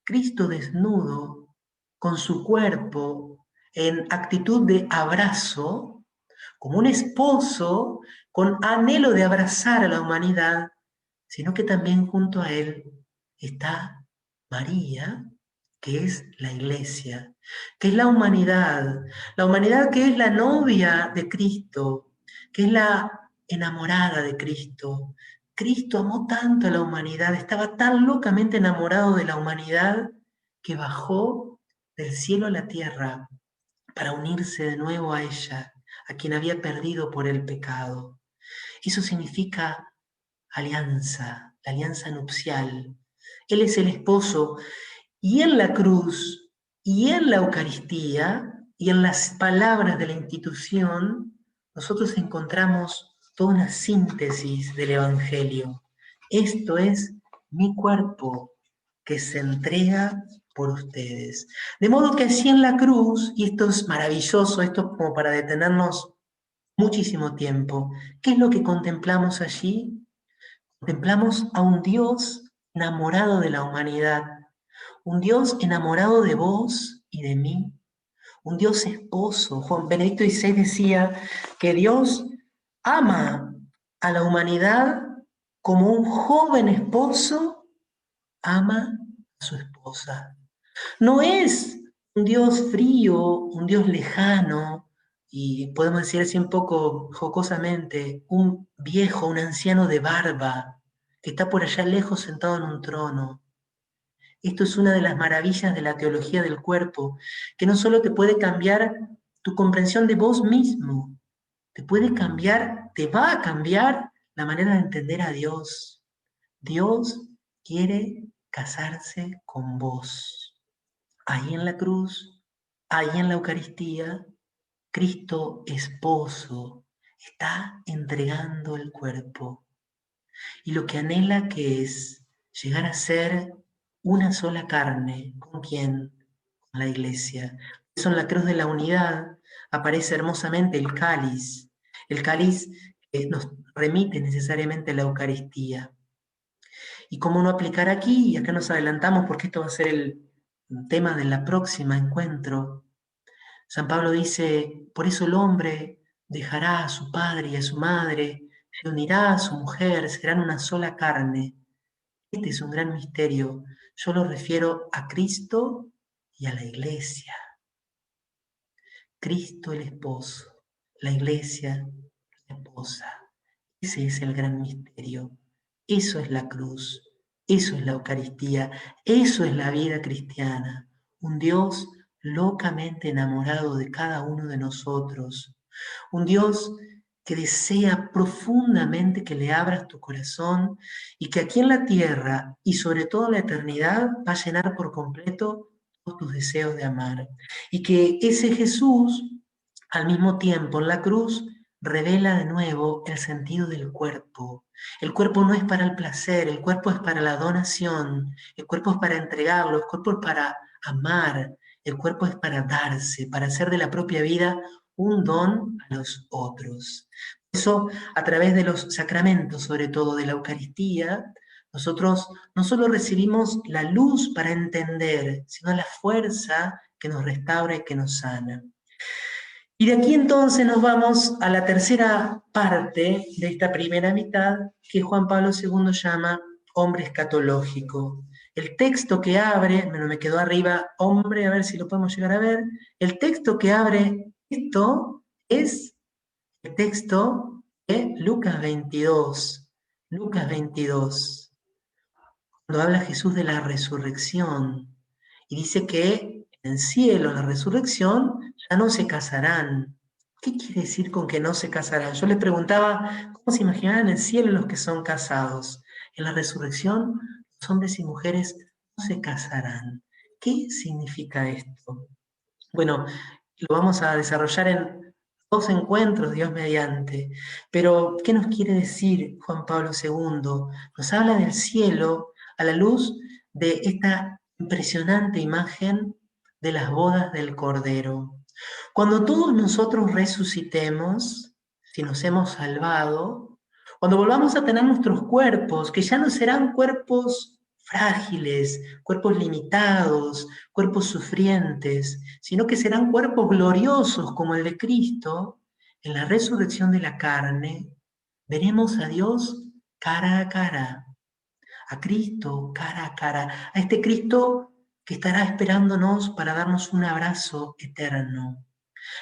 Cristo desnudo, con su cuerpo en actitud de abrazo, como un esposo con anhelo de abrazar a la humanidad, sino que también junto a él está María, que es la iglesia, que es la humanidad que es la novia de Cristo, que es la enamorada de Cristo. Cristo amó tanto a la humanidad, estaba tan locamente enamorado de la humanidad que bajó del cielo a la tierra para unirse de nuevo a ella, a quien había perdido por el pecado. Eso significa alianza, la alianza nupcial. Él es el esposo y en la cruz y en la Eucaristía y en las palabras de la institución nosotros encontramos toda una síntesis del Evangelio. Esto es mi cuerpo que se entrega por ustedes. De modo que así en la cruz, y esto es maravilloso, esto es como para detenernos muchísimo tiempo, ¿qué es lo que contemplamos allí? Contemplamos a un Dios enamorado de la humanidad, un Dios enamorado de vos y de mí, un Dios esposo. Juan Benedicto XVI decía que Dios ama a la humanidad como un joven esposo ama a su esposa. No es un Dios frío, un Dios lejano, y podemos decir así un poco jocosamente, un viejo, un anciano de barba, que está por allá lejos sentado en un trono. Esto es una de las maravillas de la teología del cuerpo, que no solo te puede cambiar tu comprensión de vos mismo, te puede cambiar, te va a cambiar la manera de entender a Dios. Dios quiere casarse con vos. Ahí en la cruz, ahí en la Eucaristía, Cristo esposo está entregando el cuerpo. Y lo que anhela que es llegar a ser una sola carne. ¿Con quién? Con la Iglesia. Por eso en la cruz de la unidad aparece hermosamente el cáliz que nos remite necesariamente a la Eucaristía. ¿Y cómo no aplicar aquí? Y acá nos adelantamos porque esto va a ser el tema de la próxima encuentro. San Pablo dice, por eso el hombre dejará a su padre y a su madre, se unirá a su mujer, serán una sola carne. Este es un gran misterio. Yo lo refiero a Cristo y a la Iglesia. Cristo el esposo, la Iglesia la esposa. Ese es el gran misterio. Eso es la cruz, eso es la Eucaristía, eso es la vida cristiana. Un Dios locamente enamorado de cada uno de nosotros. Un Dios que desea profundamente que le abras tu corazón y que aquí en la tierra y sobre todo en la eternidad va a llenar por completo todos tus deseos de amar. Y que ese Jesús, al mismo tiempo en la cruz, revela de nuevo el sentido del cuerpo. El cuerpo no es para el placer, el cuerpo es para la donación, el cuerpo es para entregarlo, el cuerpo es para amar, el cuerpo es para darse, para hacer de la propia vida un don a los otros. Por eso, a través de los sacramentos, sobre todo de la Eucaristía, nosotros no solo recibimos la luz para entender, sino la fuerza que nos restaura y que nos sana. Y de aquí entonces nos vamos a la tercera parte de esta primera mitad, que Juan Pablo II llama hombre escatológico. El texto que abre, me quedó arriba, hombre, a ver si lo podemos llegar a ver, el texto que abre esto es el texto de Lucas 22. Lucas 22, cuando habla Jesús de la resurrección, y dice que en el cielo, en la resurrección, ya no se casarán. ¿Qué quiere decir con que no se casarán? Yo les preguntaba, ¿cómo se imaginarán en el cielo los que son casados? En la resurrección, los hombres y mujeres no se casarán. ¿Qué significa esto? Bueno, lo vamos a desarrollar en 2 encuentros, Dios mediante. Pero, ¿qué nos quiere decir Juan Pablo II? Nos habla del cielo a la luz de esta impresionante imagen de las bodas del Cordero. Cuando todos nosotros resucitemos, si nos hemos salvado, cuando volvamos a tener nuestros cuerpos, que ya no serán cuerpos frágiles, cuerpos limitados, cuerpos sufrientes, sino que serán cuerpos gloriosos como el de Cristo, en la resurrección de la carne, veremos a Dios cara a cara, a Cristo cara a cara, a este Cristo que estará esperándonos para darnos un abrazo eterno.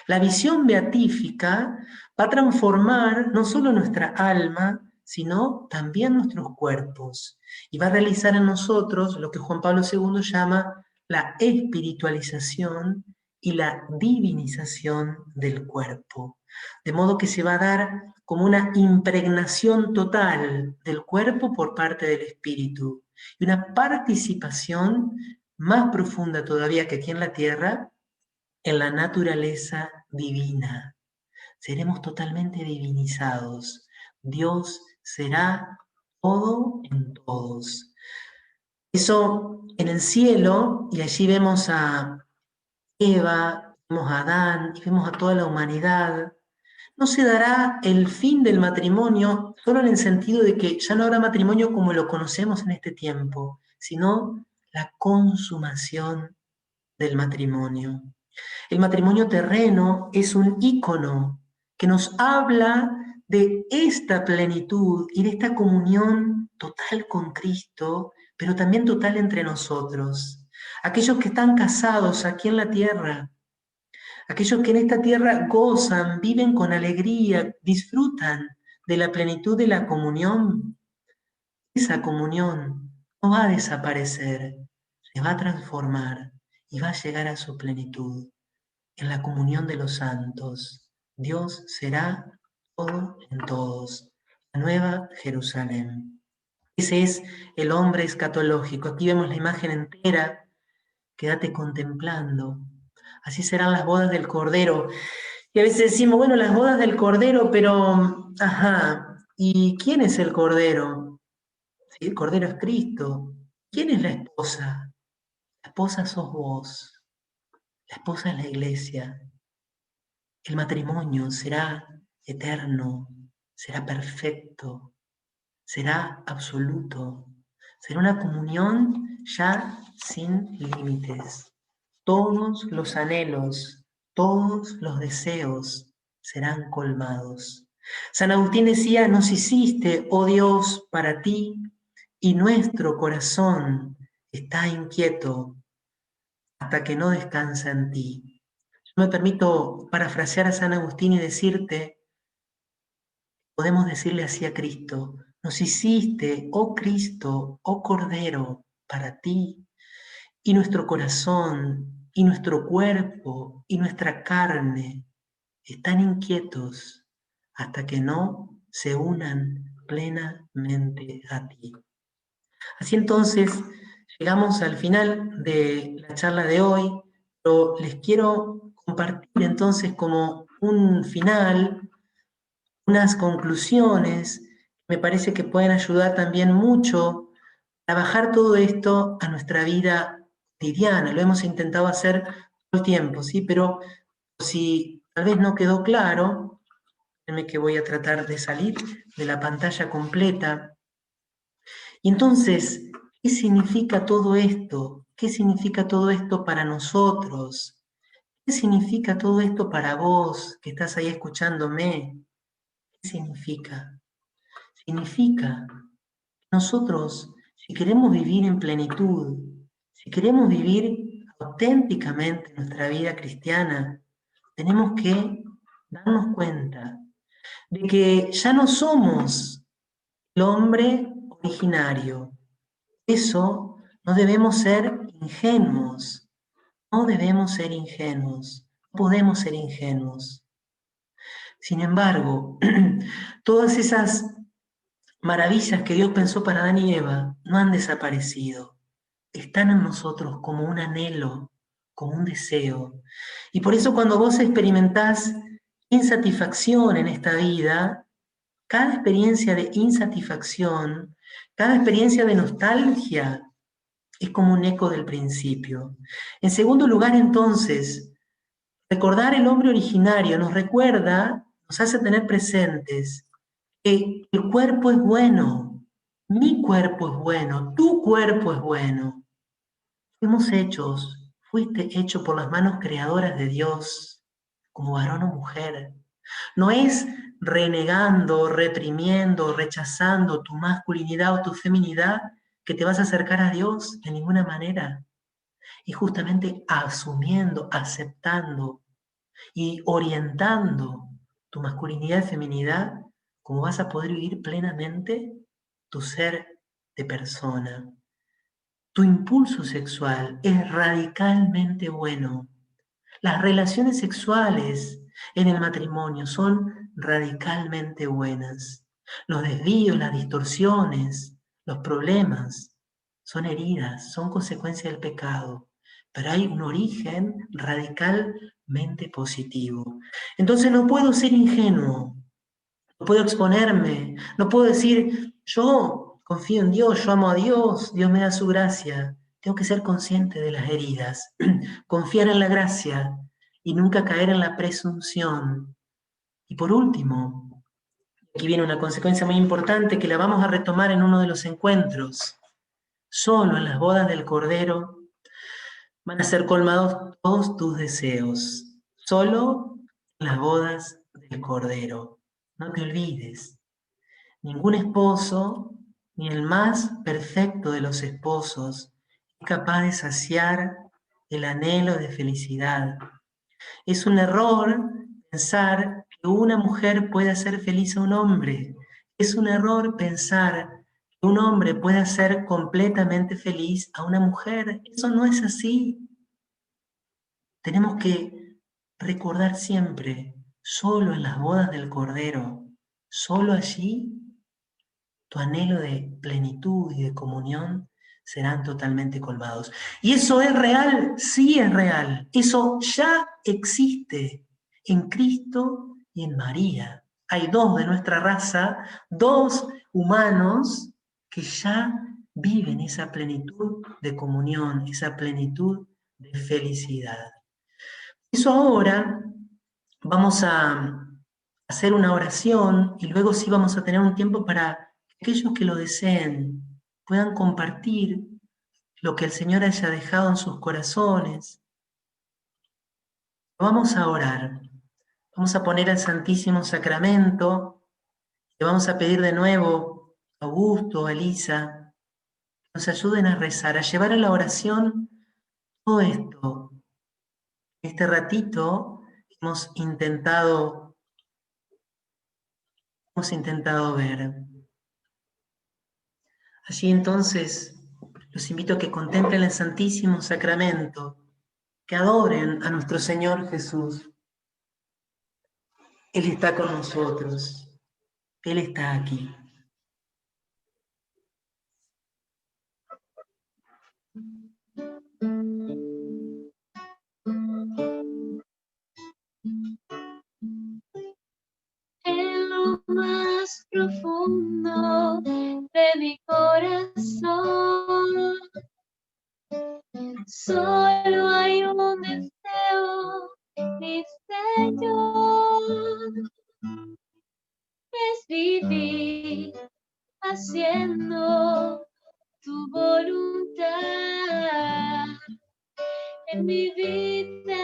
La visión beatífica va a transformar no solo nuestra alma, sino también nuestros cuerpos, y va a realizar en nosotros lo que Juan Pablo II llama la espiritualización y la divinización del cuerpo. De modo que se va a dar como una impregnación total del cuerpo por parte del espíritu, y una participación más profunda todavía que aquí en la tierra, en la naturaleza divina. Seremos totalmente divinizados. Dios será todo en todos. Eso en el cielo, y allí vemos a Eva, vemos a Adán, y vemos a toda la humanidad. No se dará el fin del matrimonio solo en el sentido de que ya no habrá matrimonio como lo conocemos en este tiempo, sino la consumación del matrimonio. El matrimonio terreno es un ícono que nos habla de esta plenitud y de esta comunión total con Cristo, pero también total entre nosotros. Aquellos que están casados aquí en la tierra, aquellos que en esta tierra gozan, viven con alegría, disfrutan de la plenitud de la comunión, esa comunión no va a desaparecer, se va a transformar y va a llegar a su plenitud. En la comunión de los santos, Dios será todo en todos. La nueva Jerusalén. Ese es el hombre escatológico. Aquí vemos la imagen entera quédate contemplando. Así serán las bodas del Cordero. Y a veces decimos, bueno, las bodas del Cordero, pero, ¿y quién es el Cordero? Sí, el Cordero es Cristo. ¿Quién es la esposa? La esposa sos vos. La esposa es la iglesia. El matrimonio será eterno, será perfecto, será absoluto. Será una comunión ya sin límites. Todos los anhelos, todos los deseos serán colmados. San Agustín decía, nos hiciste, oh Dios, para ti, y nuestro corazón está inquieto hasta que no descansa en ti. Yo me permito parafrasear a San Agustín y decirte, podemos decirle así a Cristo, nos hiciste, oh Cristo, oh Cordero, para ti, y nuestro corazón, y nuestro cuerpo, y nuestra carne están inquietos hasta que no se unan plenamente a ti. Así entonces, llegamos al final de la charla de hoy, pero les quiero compartir entonces como un final, unas conclusiones, me parece que pueden ayudar también mucho a bajar todo esto a nuestra vida cotidiana. Lo hemos intentado hacer todo el tiempo, ¿sí? Pero si tal vez no quedó claro, déjenme que voy a tratar de salir de la pantalla completa. Y entonces, ¿qué significa todo esto? ¿Qué significa todo esto para nosotros? ¿Qué significa todo esto para vos que estás ahí escuchándome? ¿Qué significa? Significa que nosotros, si queremos vivir en plenitud, si queremos vivir auténticamente nuestra vida cristiana, tenemos que darnos cuenta de que ya no somos el hombre originario. Eso no debemos ser ingenuos, no debemos ser ingenuos, no podemos ser ingenuos. Sin embargo, todas esas maravillas que Dios pensó para Adán y Eva no han desaparecido. Están en nosotros como un anhelo, como un deseo. Y por eso cuando vos experimentás insatisfacción en esta vida, cada experiencia de insatisfacción, cada experiencia de nostalgia, es como un eco del principio. En segundo lugar, entonces, recordar el hombre originario nos recuerda, nos hace tener presentes que el cuerpo es bueno, mi cuerpo es bueno, tu cuerpo es bueno. Fuiste hecho por las manos creadoras de Dios, como varón o mujer. No es renegando, reprimiendo, rechazando tu masculinidad o tu feminidad que te vas a acercar a Dios de ninguna manera. Es justamente asumiendo, aceptando y orientando tu masculinidad y feminidad como vas a poder vivir plenamente tu ser de persona. Tu impulso sexual es radicalmente bueno. Las relaciones sexuales en el matrimonio son radicalmente buenas. Los desvíos, las distorsiones, los problemas son heridas, son consecuencia del pecado, pero hay un origen radicalmente positivo. Entonces no puedo ser ingenuo, no puedo exponerme, no puedo decir, yo confío en Dios, yo amo a Dios, Dios me da su gracia. Tengo que ser consciente de las heridas, confiar en la gracia y nunca caer en la presunción. Y por último, aquí viene una consecuencia muy importante que la vamos a retomar en uno de los encuentros. Solo en las bodas del Cordero van a ser colmados todos tus deseos. Solo en las bodas del Cordero. No te olvides. Ningún esposo, ni el más perfecto de los esposos, es capaz de saciar el anhelo de felicidad. Es un error pensar que una mujer puede hacer feliz a un hombre. Es un error pensar que un hombre puede hacer completamente feliz a una mujer. Eso no es así. Tenemos que recordar siempre, solo en las bodas del Cordero, solo allí, tu anhelo de plenitud y de comunión serán totalmente colmados. ¿Y eso es real? Sí es real. Eso ya existe en Cristo y en María. Hay dos de nuestra raza, dos humanos que ya viven esa plenitud de comunión, esa plenitud de felicidad. Eso ahora vamos a hacer una oración y luego sí vamos a tener un tiempo para que aquellos que lo deseen puedan compartir lo que el Señor haya dejado en sus corazones. Vamos a orar, vamos a poner al Santísimo Sacramento, le vamos a pedir de nuevo a Augusto, a Elisa, que nos ayuden a rezar, a llevar a la oración todo esto. Este ratito hemos intentado ver. Allí entonces los invito a que contemplen el Santísimo Sacramento, que adoren a nuestro Señor Jesús. Él está con nosotros, Él está aquí. En lo más profundo de mi corazón, solo hay un deseo, mi Señor, es vivir haciendo tu voluntad. En mi vida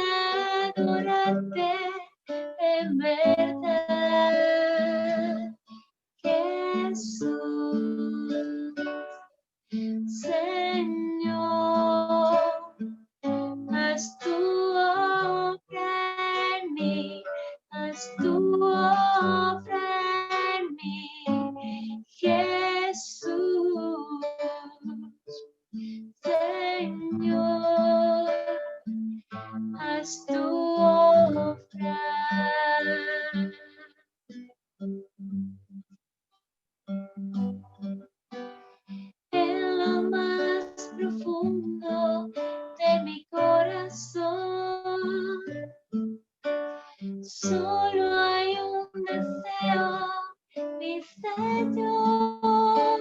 adorarte en verdad, Jesús, Señor, haz tu obra en mí, haz tu obra en mí, Jesús, Señor, haz tu obra. En lo más profundo de mi corazón, solo hay un deseo, mi Señor,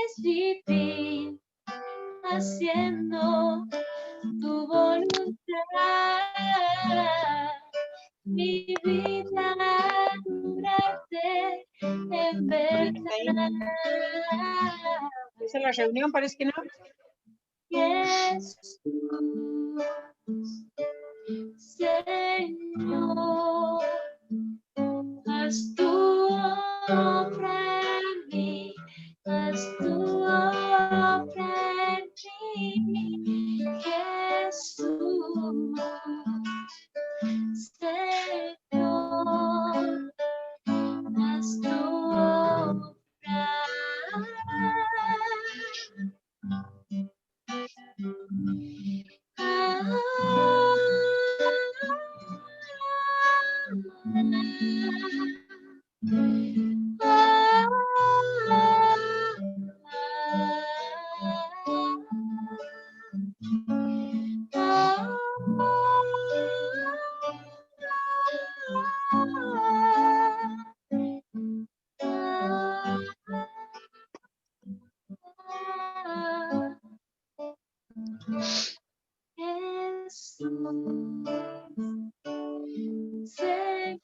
es vivir haciendo tu voluntad. Mi vida adorarte en verdad. ¿Esa es la reunión? Parece que no. Jesús, Señor, haz tu obra en mí, haz tu obra en mí, Jesús, Señor, haz tu obra.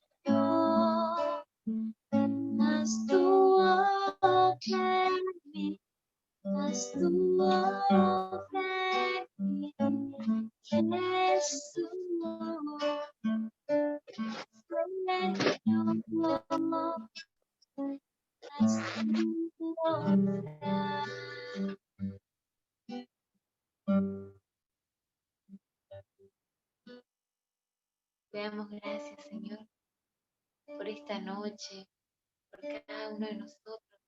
Señor, haz tu obra en mí, haz tu obra en mí, Jesús, Señor, haz tu obra. Te damos gracias, Señor, por esta noche, por cada uno de nosotros,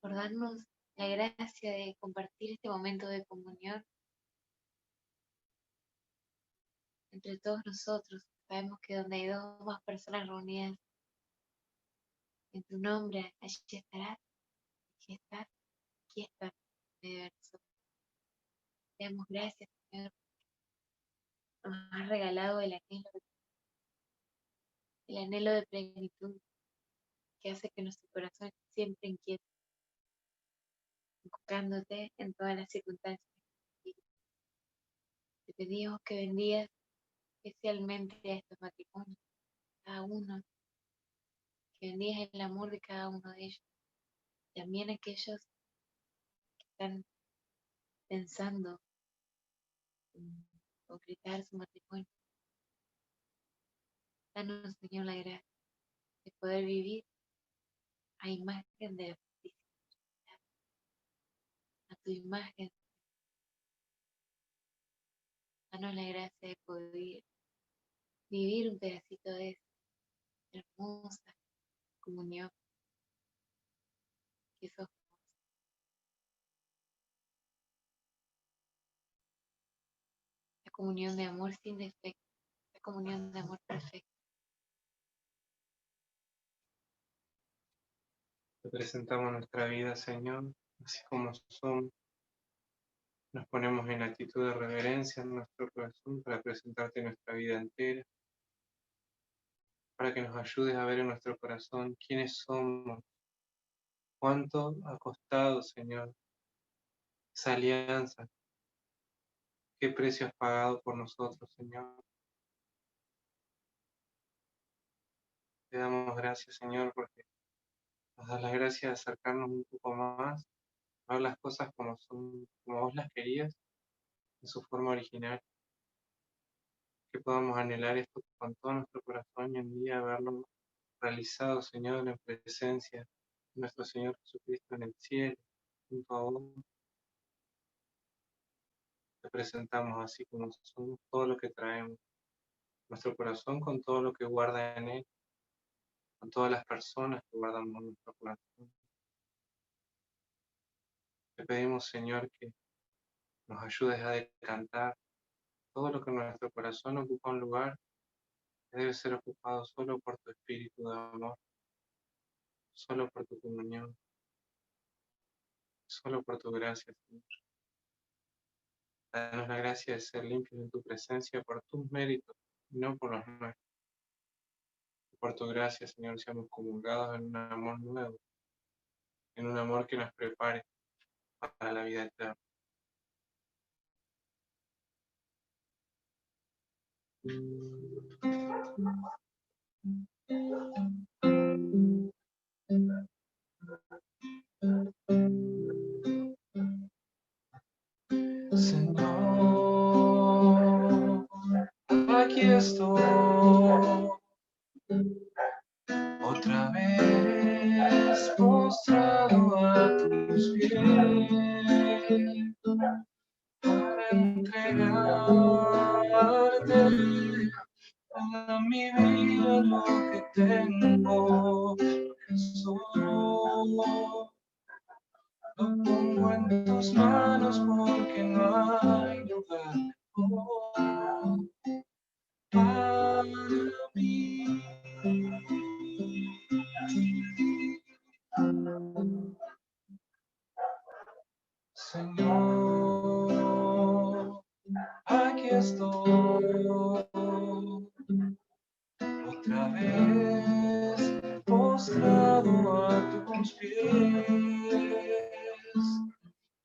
por darnos la gracia de compartir este momento de comunión entre todos nosotros. Sabemos que donde hay dos o más personas reunidas en tu nombre, allí estarás, allí estás. aquí está el universo. Te damos gracias, Señor. Nos has regalado el anhelo de plenitud que hace que nuestro corazón esté siempre inquieto, buscándote en todas las circunstancias. Te pedimos que bendigas especialmente a estos matrimonios, cada uno, que bendigas el amor de cada uno de ellos, también aquellos que están pensando en concretar su matrimonio. Danos, Señor, la gracia de poder vivir a imagen de la felicidad, a tu imagen. Danos la gracia de poder vivir un pedacito de esa hermosa comunión que sos. La comunión de amor sin defecto, la comunión de amor perfecto. Te presentamos nuestra vida, Señor, así como somos. Nos ponemos en actitud de reverencia en nuestro corazón para presentarte nuestra vida entera, para que nos ayudes a ver en nuestro corazón quiénes somos, cuánto ha costado, Señor, esa alianza, qué precio has pagado por nosotros, Señor. Te damos gracias, Señor, porque nos das la gracia de acercarnos un poco más, a ver las cosas como son, como vos las querías, en su forma original. Que podamos anhelar esto con todo nuestro corazón y un día verlo realizado, Señor, en presencia de nuestro Señor Jesucristo en el cielo, junto a vos. Te presentamos así como somos, todo lo que traemos, nuestro corazón con todo lo que guarda en él, con todas las personas que guardamos en nuestro corazón. Te pedimos, Señor, que nos ayudes a decantar todo lo que en nuestro corazón ocupa un lugar, que debe ser ocupado solo por tu espíritu de amor, solo por tu comunión, solo por tu gracia, Señor. Danos la gracia de ser limpios en tu presencia por tus méritos, y no por los nuestros. Por tu gracia, Señor, seamos comulgados en un amor nuevo, en un amor que nos prepare para la vida eterna. Señor, aquí estoy, otra vez postrado a tus pies, para entregarte toda mi vida, lo que tengo, lo que soy. Lo pongo en tus manos porque no hay lugar mejor para mí. Señor, aquí estoy, otra vez postrado a tus pies,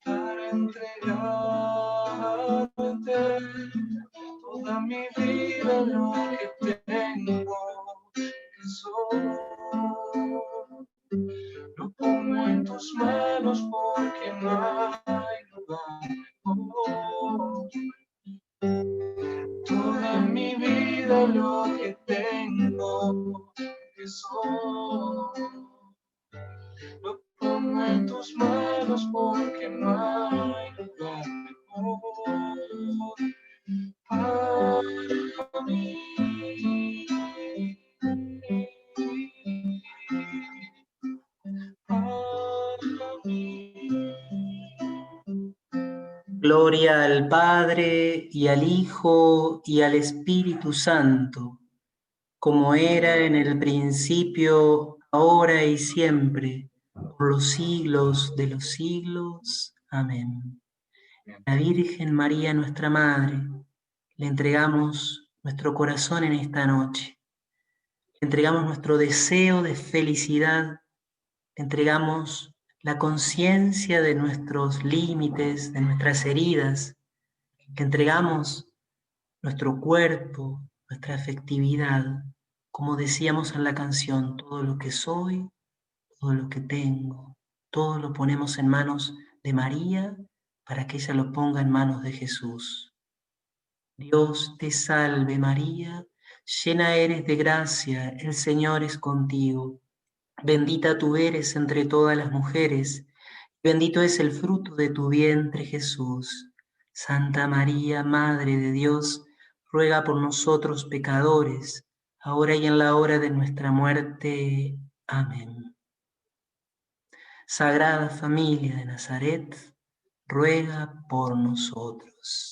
para entregarte toda mi vida, lo que tengo, que soy. Lo pongo en tus manos porque no hay lugar mejor. Toda mi vida, lo que tengo, que soy. Lo pongo en tus manos porque no hay lugar mejor para mí. Gloria al Padre, y al Hijo, y al Espíritu Santo, como era en el principio, ahora y siempre, por los siglos de los siglos. Amén. La Virgen María, nuestra Madre, le entregamos nuestro corazón en esta noche. Le entregamos nuestro deseo de felicidad. Le entregamos la conciencia de nuestros límites, de nuestras heridas. Le entregamos nuestro cuerpo, nuestra afectividad. Como decíamos en la canción, todo lo que soy, todo lo que tengo, todo lo ponemos en manos de María para que ella lo ponga en manos de Jesús. Dios te salve María, llena eres de gracia, el Señor es contigo. Bendita tú eres entre todas las mujeres, bendito es el fruto de tu vientre Jesús. Santa María, Madre de Dios, ruega por nosotros pecadores, ahora y en la hora de nuestra muerte. Amén. Sagrada Familia de Nazaret, ruega por nosotros.